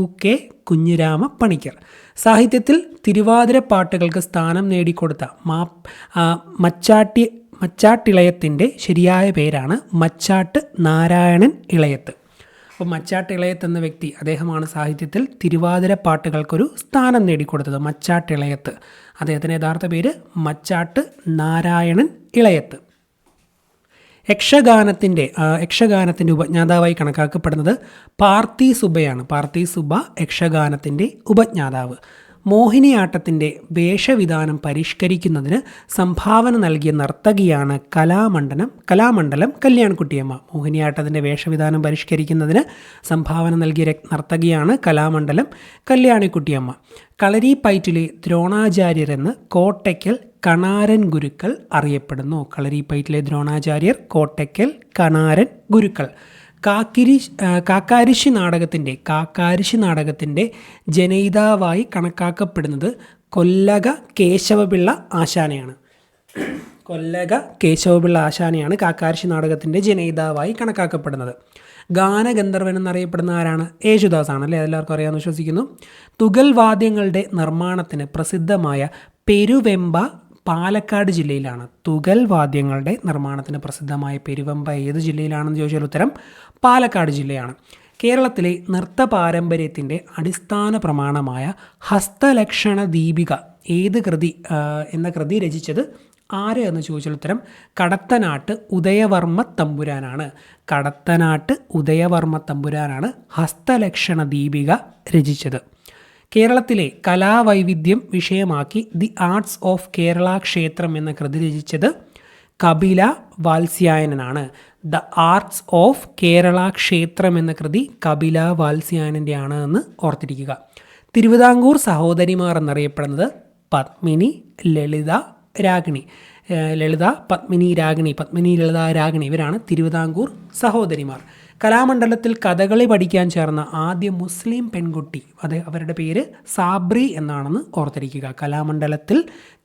UK കുഞ്ഞിരാമപ്പണിക്കർ. സാഹിത്യത്തിൽ തിരുവാതിരപ്പാട്ടുകൾക്ക് സ്ഥാനം നേടിക്കൊടുത്ത മച്ചാട്ടിളയത്തിൻ്റെ ശരിയായ പേരാണ് മച്ചാട്ട് നാരായണൻ ഇളയത്ത്. അപ്പോൾ മച്ചാട്ട് ഇളയത്ത് എന്ന വ്യക്തി, അദ്ദേഹമാണ് സാഹിത്യത്തിൽ തിരുവാതിരപ്പാട്ടുകൾക്കൊരു സ്ഥാനം നേടിക്കൊടുത്തത്. മച്ചാട്ട് ഇളയത്ത്, അദ്ദേഹത്തിൻ്റെ യഥാർത്ഥ പേര് മച്ചാട്ട് നാരായണൻ ഇളയത്ത്. യക്ഷഗാനത്തിൻ്റെ ഉപജ്ഞാതാവായി കണക്കാക്കപ്പെടുന്നത് പാർത്തി സുബ്ബയാണ്. പാർത്തി സുബ്ബ യക്ഷഗാനത്തിൻ്റെ ഉപജ്ഞാതാവ്. മോഹിനിയാട്ടത്തിൻ്റെ വേഷവിധാനം പരിഷ്കരിക്കുന്നതിന് സംഭാവന നൽകിയ നർത്തകിയാണ് കലാമണ്ഡലം കല്യാൺകുട്ടിയമ്മ. മോഹിനിയാട്ടത്തിൻ്റെ വേഷവിധാനം പരിഷ്കരിക്കുന്നതിന് സംഭാവന നൽകിയ നർത്തകിയാണ് കലാമണ്ഡലം കല്യാണിക്കുട്ടിയമ്മ. കളരിപ്പയറ്റിലെ ദ്രോണാചാര്യരെന്ന് കോട്ടയ്ക്കൽ കണാരൻ ഗുരുക്കൾ അറിയപ്പെടുന്നു. കളരിപ്പയറ്റിലെ ദ്രോണാചാര്യർ കോട്ടയ്ക്കൽ കണാരൻ ഗുരുക്കൾ. കാക്കാരിശി നാടകത്തിൻ്റെ ജനയിതാവായി കണക്കാക്കപ്പെടുന്നത് കൊല്ലക കേശവപിള്ള ആശാനെയാണ്. കാക്കാരിശി നാടകത്തിൻ്റെ ജനയിതാവായി കണക്കാക്കപ്പെടുന്നത്. ഗാനഗന്ധർവൻ എന്നറിയപ്പെടുന്ന ആരാണ്? യേശുദാസാണ് അല്ലേ? എല്ലാവർക്കും അറിയാമെന്ന് വിശ്വസിക്കുന്നു. തുകൽ വാദ്യങ്ങളുടെ നിർമ്മാണത്തിന് പ്രസിദ്ധമായ പെരുവെമ്പ പാലക്കാട് ജില്ലയിലാണ്. തുകൽ വാദ്യങ്ങളുടെ നിർമ്മാണത്തിന് പ്രസിദ്ധമായ പെരുവെമ്പ ഏത് ജില്ലയിലാണെന്ന് ചോദിച്ചാൽ ഉത്തരം പാലക്കാട് ജില്ലയാണ്. കേരളത്തിലെ നൃത്ത പാരമ്പര്യത്തിൻ്റെ അടിസ്ഥാന പ്രമാണമായ ഹസ്തലക്ഷണ ദീപിക എന്ന കൃതി രചിച്ചത് ആര് എന്ന് ചോദിച്ചാൽ ഉത്തരം കടത്തനാട്ട് ഉദയവർമ്മ തമ്പുരാനാണ് ഹസ്തലക്ഷണ ദീപിക രചിച്ചത്. കേരളത്തിലെ കലാവൈവിധ്യം വിഷയമാക്കി the arts of Kerala Kshetram എന്ന കൃതി രചിച്ചത് കപില വാത്സ്യായനനാണ്. The arts of Kerala Kshetram എന്ന കൃതി കപില വാത്സ്യായനൻ്റെ ആണ് എന്ന് ഓർത്തിരിക്കുക. തിരുവിതാംകൂർ സഹോദരിമാർ എന്നറിയപ്പെടുന്നത് പത്മിനി, ലളിത, രാഗിണി. പത്മിനി, ലളിത, രാഗിണി ഇവരാണ് തിരുവിതാംകൂർ സഹോദരിമാർ. കലാമണ്ഡലത്തിൽ കഥകളി പഠിക്കാൻ ചേർന്ന ആദ്യ മുസ്ലിം പെൺകുട്ടി, അവരുടെ പേര് സാബ്രി എന്നാണെന്ന് ഓർത്തിരിക്കുക. കലാമണ്ഡലത്തിൽ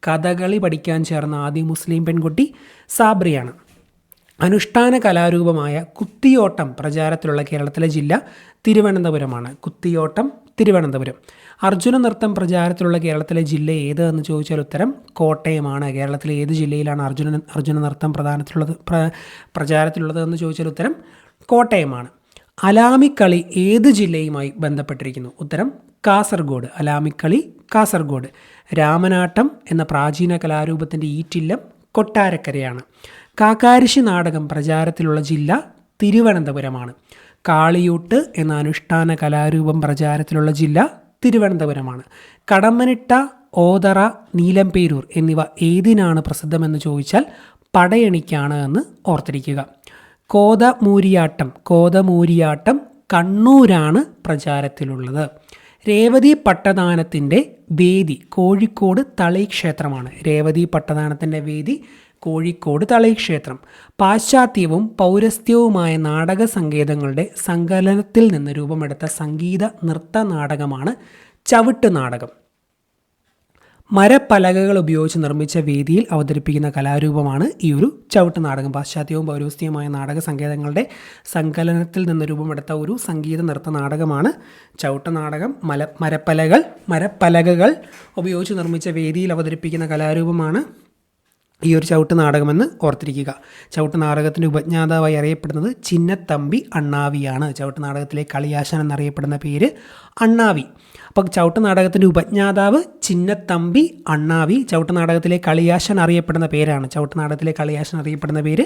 കഥകളി പഠിക്കാൻ ചേർന്ന ആദ്യ മുസ്ലിം പെൺകുട്ടി സാബ്രിയാണ്. അനുഷ്ഠാന കലാരൂപമായ കുത്തിയോട്ടം പ്രചാരത്തിലുള്ള കേരളത്തിലെ ജില്ല തിരുവനന്തപുരമാണ്. തിരുവനന്തപുരം. അർജുന നൃത്തം പ്രചാരത്തിലുള്ള കേരളത്തിലെ ജില്ല ഏത് എന്ന് ചോദിച്ചാൽ ഉത്തരം കോട്ടയമാണ്. കേരളത്തിലെ ഏത് ജില്ലയിലാണ് അർജുന നൃത്തം പ്രചാരത്തിലുള്ളത് എന്ന് ചോദിച്ചാൽ ഉത്തരം കോട്ടയമാണ്. അലാമിക്കളി ഏത് ജില്ലയുമായി ബന്ധപ്പെട്ടിരിക്കുന്നു? ഉത്തരം കാസർഗോഡ്. അലാമിക്കളി കാസർഗോഡ്. രാമനാട്ടം എന്ന പ്രാചീന കലാരൂപത്തിൻ്റെ ഈറ്റില്ലം കൊട്ടാരക്കരയാണ്. കാക്കാരിശി നാടകം പ്രചാരത്തിലുള്ള ജില്ല തിരുവനന്തപുരമാണ്. കാളിയൂട്ട് എന്ന അനുഷ്ഠാന കലാരൂപം പ്രചാരത്തിലുള്ള ജില്ല തിരുവനന്തപുരമാണ്. കടമ്മനിട്ട, ഓതറ, നീലംപേരൂർ എന്നിവ ഏതിനാണ് പ്രസിദ്ധമെന്ന് ചോദിച്ചാൽ പടയണിക്കാണ് എന്ന് ഓർത്തിരിക്കുക. കോതമൂരിയാട്ടം കണ്ണൂരാണ് പ്രചാരത്തിലുള്ളത്. രേവതി പട്ടദാനത്തിൻ്റെ വേദി കോഴിക്കോട് തളൈക്ഷേത്രമാണ്. കോഴിക്കോട് തളൈക്ഷേത്രം. പാശ്ചാത്യവും പൗരസ്ത്യവുമായ നാടക സങ്കേതങ്ങളുടെ സങ്കലനത്തിൽ നിന്ന് രൂപമെടുത്ത സംഗീത നൃത്ത നാടകമാണ് ചവിട്ട് നാടകം. മരപ്പലകകൾ ഉപയോഗിച്ച് നിർമ്മിച്ച വേദിയിൽ അവതരിപ്പിക്കുന്ന കലാരൂപമാണ് ഈ ഒരു ചവിട്ട് നാടകം. പാശ്ചാത്യവും പൗരസ്ത്യവുമായ നാടക സങ്കേതങ്ങളുടെ സങ്കലനത്തിൽ നിന്ന് രൂപമെടുത്ത ഒരു സംഗീത നൃത്ത നാടകമാണ് ചവിട്ട് നാടകം. മരപ്പലകകൾ ഉപയോഗിച്ച് നിർമ്മിച്ച വേദിയിൽ അവതരിപ്പിക്കുന്ന കലാരൂപമാണ് ഈ ഒരു ചവിട്ട് നാടകമെന്ന് ഓർത്തിരിക്കുക. ചവിട്ട് നാടകത്തിൻ്റെ ഉപജ്ഞാതാവായി അറിയപ്പെടുന്നത് ചിന്നത്തമ്പി അണ്ണാവിയാണ്. ചവിട്ട് നാടകത്തിലെ കളിയാശാൻ എന്നറിയപ്പെടുന്ന പേര് അണ്ണാവി. അപ്പോൾ ചവിട്ട് നാടകത്തിൻ്റെ ഉപജ്ഞാതാവ് ചിന്നത്തമ്പി അണ്ണാവി. ചവിട്ട് നാടകത്തിലെ കളിയാശൻ അറിയപ്പെടുന്ന പേരാണ്, ചവിട്ട് നാടകത്തിലെ കളിയാശൻ അറിയപ്പെടുന്ന പേര്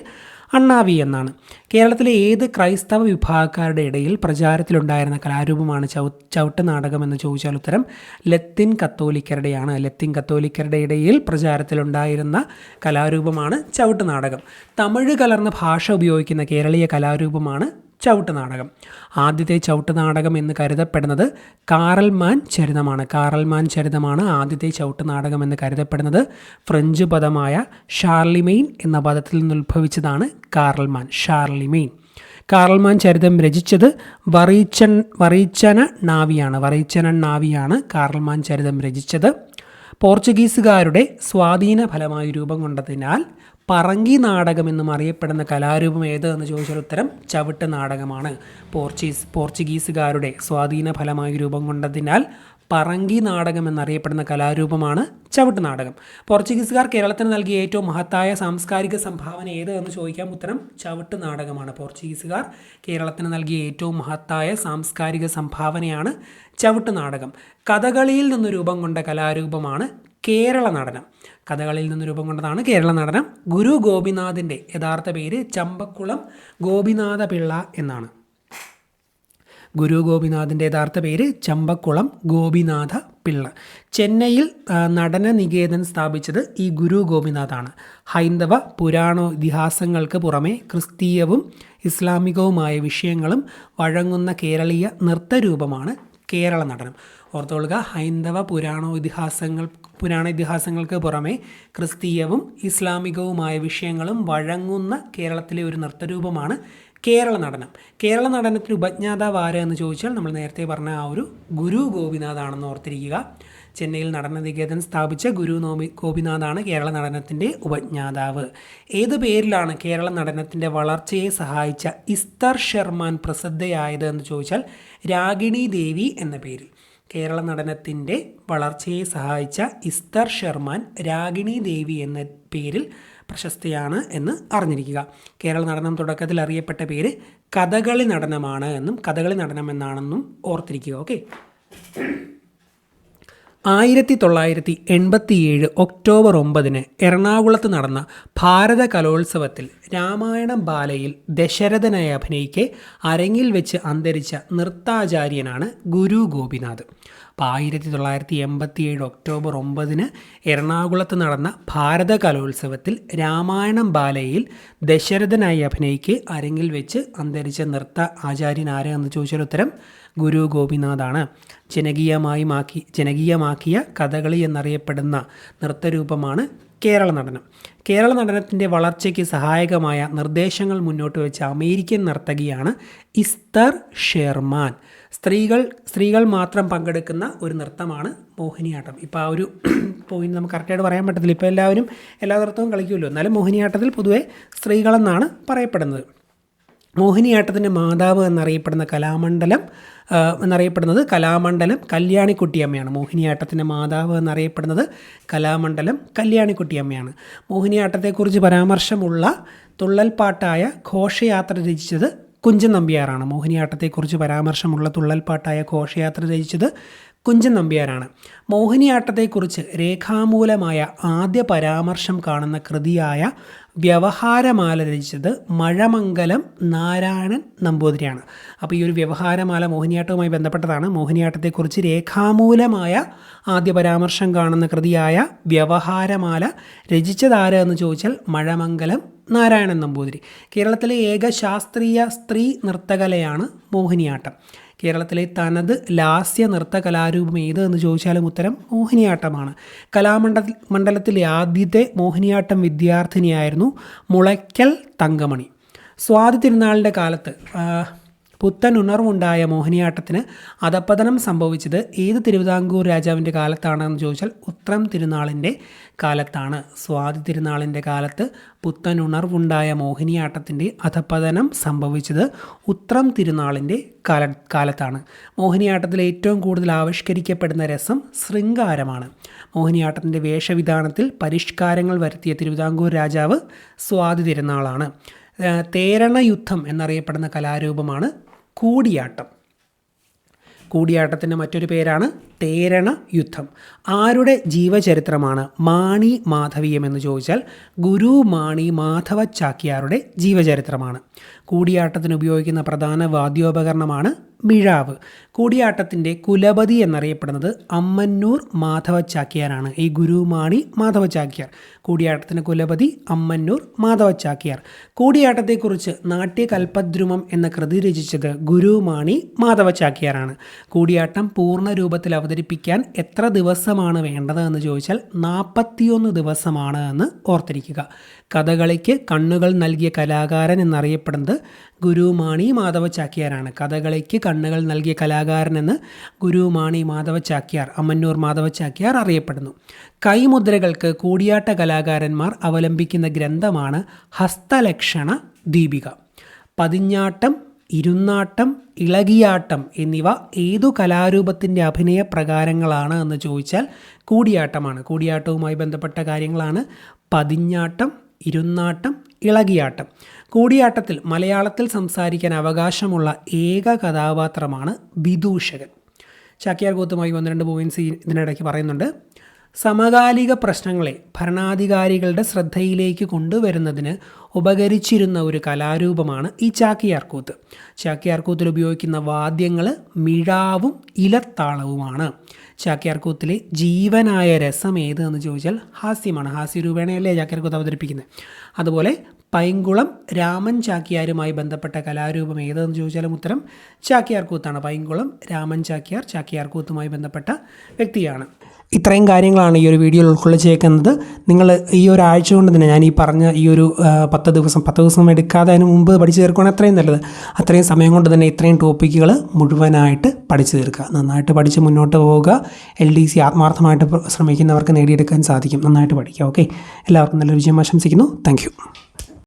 അണ്ണാവി എന്നാണ്. കേരളത്തിലെ ഏത് ക്രൈസ്തവ വിഭാഗക്കാരുടെ ഇടയിൽ പ്രചാരത്തിലുണ്ടായിരുന്ന കലാരൂപമാണ് ചവിട്ട് നാടകം എന്ന് ചോദിച്ചാൽ ഉത്തരം ലത്തീൻ കത്തോലിക്കരുടെയാണ്. ലത്തീൻ കത്തോലിക്കരുടെ ഇടയിൽ പ്രചാരത്തിലുണ്ടായിരുന്ന കലാരൂപമാണ് ചവിട്ട് നാടകം. തമിഴ് കലർന്ന ഭാഷ ഉപയോഗിക്കുന്ന കേരളീയ കലാരൂപമാണ് ചവിട്ട് നാടകം. ആദ്യത്തെ ചവിട്ട് നാടകം എന്ന് കരുതപ്പെടുന്നത് കാറൽമാൻ ചരിതമാണ്. കാറൽമാൻ ചരിതമാണ് ആദ്യത്തെ ചവിട്ട് നാടകം എന്ന് കരുതപ്പെടുന്നത്. ഫ്രഞ്ച് പദമായ ഷാർലിമെയിൻ എന്ന പദത്തിൽ നിന്ന് ഉത്ഭവിച്ചതാണ് കാറൽമാൻ, ഷാർലിമെയിൻ. കാറൽമാൻ ചരിതം രചിച്ചത് വറീച്ചന നാവിയാണ് കാറൽമാൻ ചരിതം രചിച്ചത്. പോർച്ചുഗീസുകാരുടെ സ്വാധീന ഫലമായി രൂപം കൊണ്ടതിനാൽ പറങ്കി നാടകം എന്നും അറിയപ്പെടുന്ന കലാരൂപം ഏത് എന്ന് ചോദിച്ചാൽ ഉത്തരം ചവിട്ട് നാടകമാണ്. പോർച്ചുഗീസുകാരുടെ സ്വാധീന ഫലമായി രൂപം കൊണ്ടതിനാൽ പറങ്കി നാടകം എന്നറിയപ്പെടുന്ന കലാരൂപമാണ് ചവിട്ട് നാടകം. പോർച്ചുഗീസുകാർ കേരളത്തിന് നൽകിയ ഏറ്റവും മഹത്തായ സാംസ്കാരിക സംഭാവന ഏത് എന്ന് ചോദിക്കാം, ഉത്തരം ചവിട്ട് നാടകമാണ്. പോർച്ചുഗീസുകാർ കേരളത്തിന് നൽകിയ ഏറ്റവും മഹത്തായ സാംസ്കാരിക സംഭാവനയാണ് ചവിട്ട് നാടകം. കഥകളിയിൽ നിന്ന് രൂപം കൊണ്ട കലാരൂപമാണ് കേരള നടനം. കഥകളിയിൽ നിന്ന് രൂപം കൊണ്ടതാണ് കേരള നടനം. ഗുരു ഗോപിനാഥിൻ്റെ യഥാർത്ഥ പേര് ചമ്പക്കുളം ഗോപിനാഥ പിള്ള എന്നാണ്. ഗുരു ഗോപിനാഥിൻ്റെ യഥാർത്ഥ പേര് ചമ്പക്കുളം ഗോപിനാഥ പിള്ള. ചെന്നൈയിൽ നടന നികേതൻ സ്ഥാപിച്ചത് ഈ ഗുരു ഗോപിനാഥാണ്. ഹൈന്ദവ പുരാണ ഇതിഹാസങ്ങൾക്ക് പുറമെ ക്രിസ്തീയവും ഇസ്ലാമികവുമായ വിഷയങ്ങളും വഴങ്ങുന്ന കേരളീയ നൃത്തരൂപമാണ് കേരള നടനം. ഓർത്തോളുക, ഹൈന്ദവ പുരാണ ഇതിഹാസങ്ങൾക്ക് പുറമെ ക്രിസ്തീയവും ഇസ്ലാമികവുമായ വിഷയങ്ങളും വഴങ്ങുന്ന കേരളത്തിലെ ഒരു നൃത്തരൂപമാണ് കേരള നടനം. കേരള നടനത്തിന് ഉപജ്ഞാതാവ് ആര് എന്ന് ചോദിച്ചാൽ നമ്മൾ നേരത്തെ പറഞ്ഞ ആ ഒരു ഗുരു ഗോപിനാഥാണെന്ന് ഓർത്തിരിക്കുക. ചെന്നൈയിൽ നടനനികേതൻ സ്ഥാപിച്ച ഗുരു ഗോപിനാഥാണ് കേരള നടനത്തിൻ്റെ ഉപജ്ഞാതാവ്. ഏത് പേരിലാണ് കേരള നടനത്തിൻ്റെ വളർച്ചയെ സഹായിച്ച ഇസ്തർ ഷെർമാൻ പ്രസിദ്ധയായത് എന്ന് ചോദിച്ചാൽ രാഗിണി ദേവി എന്ന പേരിൽ. കേരള നടനത്തിൻ്റെ വളർച്ചയെ സഹായിച്ച ഇസ്തർ ഷെർമാൻ രാഗിണി ദേവി എന്ന പേരിൽ പ്രശസ്തയാണ് എന്ന് അറിഞ്ഞിരിക്കുക. കേരള നടനം തുടക്കത്തിൽ അറിയപ്പെട്ട പേര് കഥകളി നടനമാണ് എന്നും കഥകളി നടനം എന്നാണെന്നും ഓർത്തിരിക്കുക. ഓക്കെ. 1987 ഒക്ടോബർ 9 എറണാകുളത്ത് നടന്ന ഭാരത കലോത്സവത്തിൽ രാമായണം ബാലയിൽ ദശരഥനായി അഭിനയിക്കെ അരങ്ങിൽ വെച്ച് അന്തരിച്ച നൃത്താചാര്യനാണ് ഗുരു ഗോപിനാഥ്. അപ്പോൾ 1987 ഒക്ടോബർ 9 എറണാകുളത്ത് നടന്ന ഭാരത കലോത്സവത്തിൽ രാമായണം ബാലയിൽ ദശരഥനായി അഭിനയിക്കെ അരങ്ങിൽ വെച്ച് അന്തരിച്ച നൃത്ത ആചാര്യൻ ആര് എന്ന് ചോദിച്ചാൽ ഉത്തരം ഗുരു ഗോപിനാഥാണ്. ജനകീയമാക്കിയ കഥകളി എന്നറിയപ്പെടുന്ന നൃത്തരൂപമാണ് കേരള നടനം. കേരള നടനത്തിൻ്റെ വളർച്ചയ്ക്ക് സഹായകമായ നിർദ്ദേശങ്ങൾ മുന്നോട്ട് വെച്ച അമേരിക്കൻ നർത്തകിയാണ് ഇസ്തർ ഷെർമാൻ. സ്ത്രീകൾ മാത്രം പങ്കെടുക്കുന്ന ഒരു നൃത്തമാണ് മോഹിനിയാട്ടം. ഇപ്പോൾ ആ ഒരു പോയിന്റ് നമുക്ക് കറക്റ്റായിട്ട് പറയാൻ പറ്റത്തില്ല. ഇപ്പോൾ എല്ലാ നൃത്തവും കളിക്കുമല്ലോ. എന്നാലും മോഹിനിയാട്ടത്തിൽ പൊതുവെ സ്ത്രീകളെന്നാണ് പറയപ്പെടുന്നത്. മോഹിനിയാട്ടത്തിൻ്റെ മാതാവ് എന്നറിയപ്പെടുന്നത് കല്യാണിക്കുട്ടിയമ്മയാണ്. മോഹിനിയാട്ടത്തിൻ്റെ മാതാവ് എന്നറിയപ്പെടുന്നത് കല്യാണിക്കുട്ടിയമ്മയാണ്. മോഹിനിയാട്ടത്തെക്കുറിച്ച് പരാമർശമുള്ള തുള്ളൽപ്പാട്ടായ ഘോഷയാത്ര രചിച്ചത് കുഞ്ചൻ നമ്പ്യാറാണ്. മോഹിനിയാട്ടത്തെക്കുറിച്ച് പരാമർശമുള്ള തുള്ളൽപ്പാട്ടായ ഘോഷയാത്ര രചിച്ചത് കുഞ്ചൻ നമ്പ്യാരാണ്. മോഹിനിയാട്ടത്തെക്കുറിച്ച് രേഖാമൂലമായ ആദ്യ പരാമർശം കാണുന്ന കൃതിയായ വ്യവഹാരമാല രചിച്ചത് മഴമംഗലം നാരായണൻ നമ്പൂതിരിയാണ്. അപ്പോൾ ഈ ഒരു വ്യവഹാരമാല മോഹിനിയാട്ടവുമായി ബന്ധപ്പെട്ടതാണ്. മോഹിനിയാട്ടത്തെക്കുറിച്ച് രേഖാമൂലമായ ആദ്യ പരാമർശം കാണുന്ന കൃതിയായ വ്യവഹാരമാല രചിച്ചതാര് എന്ന് ചോദിച്ചാൽ മഴമംഗലം നാരായണൻ നമ്പൂതിരി. കേരളത്തിലെ ഏക ശാസ്ത്രീയ സ്ത്രീ നൃത്തകലയാണ് മോഹിനിയാട്ടം. കേരളത്തിലെ തനത് ലാസ്യ നൃത്ത കലാരൂപം ഏത് എന്ന് ചോദിച്ചാലും ഉത്തരം മോഹിനിയാട്ടമാണ്. കലാമണ്ഡലത്തിലെ ആദ്യത്തെ മോഹിനിയാട്ടം വിദ്യാർത്ഥിനിയായിരുന്നു മുളയ്ക്കൽ തങ്കമണി. സ്വാതി തിരുനാളിൻ്റെ കാലത്ത് പുത്തൻ ഉണർവുണ്ടായ മോഹിനിയാട്ടത്തിന് അധപ്പതനം സംഭവിച്ചത് ഏത് തിരുവിതാംകൂർ രാജാവിൻ്റെ കാലത്താണെന്ന് ചോദിച്ചാൽ ഉത്രം തിരുനാളിൻ്റെ കാലത്താണ്. സ്വാതി തിരുനാളിൻ്റെ കാലത്ത് പുത്തൻ ഉണർവുണ്ടായ മോഹിനിയാട്ടത്തിൻ്റെ അധപ്പതനം സംഭവിച്ചത് ഉത്രം തിരുനാളിൻ്റെ കാലത്താണ്. മോഹിനിയാട്ടത്തിൽ ഏറ്റവും കൂടുതൽ ആവിഷ്കരിക്കപ്പെടുന്ന രസം ശൃംഗാരമാണ്. മോഹിനിയാട്ടത്തിൻ്റെ വേഷവിധാനത്തിൽ പരിഷ്കാരങ്ങൾ വരുത്തിയ തിരുവിതാംകൂർ രാജാവ് സ്വാതി തിരുനാളാണ്. തേരണ യുദ്ധം എന്നറിയപ്പെടുന്ന കലാരൂപമാണ് കൂടിയാട്ടം. കൂടിയാട്ടത്തിൻ്റെ മറ്റൊരു പേരാണ് തേരണ യുദ്ധം. ആരുടെ ജീവചരിത്രമാണ് മാണി മാധവീയം എന്ന് ചോദിച്ചാൽ ഗുരു മാണി മാധവ ചാക്യാരുടെ ജീവചരിത്രമാണ്. കൂടിയാട്ടത്തിന് ഉപയോഗിക്കുന്ന പ്രധാന വാദ്യോപകരണമാണ് മിഴാവ്. കൂടിയാട്ടത്തിൻ്റെ കുലപതി എന്നറിയപ്പെടുന്നത് അമ്മന്നൂർ മാധവ ചാക്യാരാണ്. ഈ ഗുരുമാണി മാധവ ചാക്യാർ കൂടിയാട്ടത്തിന് കുലപതി അമ്മന്നൂർ മാധവ ചാക്യാർ. കൂടിയാട്ടത്തെക്കുറിച്ച് നാട്യകൽപദ്രുമം എന്ന കൃതി രചിച്ചത് ഗുരുമാണി മാധവ ചാക്യാരാണ്. കൂടിയാട്ടം പൂർണ്ണ രൂപത്തിൽ അവതരിപ്പിക്കാൻ എത്ര ദിവസമാണ് വേണ്ടത് എന്ന് ചോദിച്ചാൽ 41 ദിവസമാണ് എന്ന് ഓർത്തിരിക്കുക. കഥകളിക്ക് കണ്ണുകൾ നൽകിയ കലാകാരൻ എന്നറിയപ്പെടുന്നത് ഗുരുമാണി മാധവ ചാക്യാരാണ്. കഥകളിക്ക് കണ്ണുകൾ നൽകിയ കലാകാരൻ എന്ന് ഗുരുമാണി മാധവ ചാക്യാർ, അമ്മന്നൂർ മാധവ ചാക്യാർ അറിയപ്പെടുന്നു. കൈമുദ്രകൾക്ക് കൂടിയാട്ട കലാകാരന്മാർ അവലംബിക്കുന്ന ഗ്രന്ഥമാണ് ഹസ്തലക്ഷണ ദീപിക. പതിഞ്ഞാട്ടം, ഇരുന്നാട്ടം, ഇളകിയാട്ടം എന്നിവ ഏതു കലാരൂപത്തിൻ്റെ അഭിനയ പ്രകാരങ്ങളാണ് എന്ന് ചോദിച്ചാൽ കൂടിയാട്ടമാണ്. കൂടിയാട്ടവുമായി ബന്ധപ്പെട്ട കാര്യങ്ങളാണ് പതിഞ്ഞാട്ടം, ഇരുന്നാട്ടം, ഇളകിയാട്ടം. കൂടിയാട്ടത്തിൽ മലയാളത്തിൽ സംസാരിക്കാൻ അവകാശമുള്ള ഏക കഥാപാത്രമാണ് വിദൂഷകൻ. ചാക്യാർ കൂത്തുമായി 1-2 പോയിൻറ്റ്സ് ഇതിനിടയ്ക്ക് പറയുന്നുണ്ട്. സമകാലിക പ്രശ്നങ്ങളെ ഭരണാധികാരികളുടെ ശ്രദ്ധയിലേക്ക് കൊണ്ടുവരുന്നതിന് ഉപകരിച്ചിരുന്ന ഒരു കലാരൂപമാണ് ഈ ചാക്യാർകൂത്ത്. ചാക്യാർകൂത്തിൽ ഉപയോഗിക്കുന്ന വാദ്യങ്ങൾ മിഴാവും ഇലത്താളവുമാണ്. ചാക്യാർകൂത്തിലെ ജീവനായ രസം ഏത് എന്ന് ചോദിച്ചാൽ ഹാസ്യമാണ്. ഹാസ്യരൂപേണയല്ലേ ചാക്യാർകൂത്ത് അവതരിപ്പിക്കുന്നത്. അതുപോലെ പൈങ്കുളം രാമൻ ചാക്യാരുമായി ബന്ധപ്പെട്ട കലാരൂപം ഏതെന്ന് ചോദിച്ചാലും ഉത്തരം ചാക്യാർകൂത്താണ്. പൈങ്കുളം രാമൻ ചാക്യാർ ചാക്യാർകൂത്തുമായി ബന്ധപ്പെട്ട വ്യക്തിയാണ്. ഇത്രയും കാര്യങ്ങളാണ് ഈ ഒരു വീഡിയോയിൽ ഉൾക്കൊള്ളിച്ചേക്കുന്നത്. നിങ്ങൾ ഈ ഒരാഴ്ച കൊണ്ട് തന്നെ ഞാൻ ഈ പറഞ്ഞ ഈ ഒരു 10 ദിവസം എടുക്കാതെ അതിന് മുമ്പ് പഠിച്ചു തീർക്കുകയാണെങ്കിൽ അത്രയും നല്ലത്. അത്രയും സമയം കൊണ്ട് തന്നെ ഇത്രയും ടോപ്പിക്കുകൾ മുഴുവനായിട്ട് പഠിച്ചു തീർക്കുക. നന്നായിട്ട് പഠിച്ച് മുന്നോട്ട് പോവുക. LDC ആത്മാർത്ഥമായിട്ട് ശ്രമിക്കുന്നവർക്ക് നേടിയെടുക്കാൻ സാധിക്കും. നന്നായിട്ട് പഠിക്കുക. ഓക്കെ, എല്ലാവർക്കും നല്ലൊരു വിജയം ആശംസിക്കുന്നു. Thank you.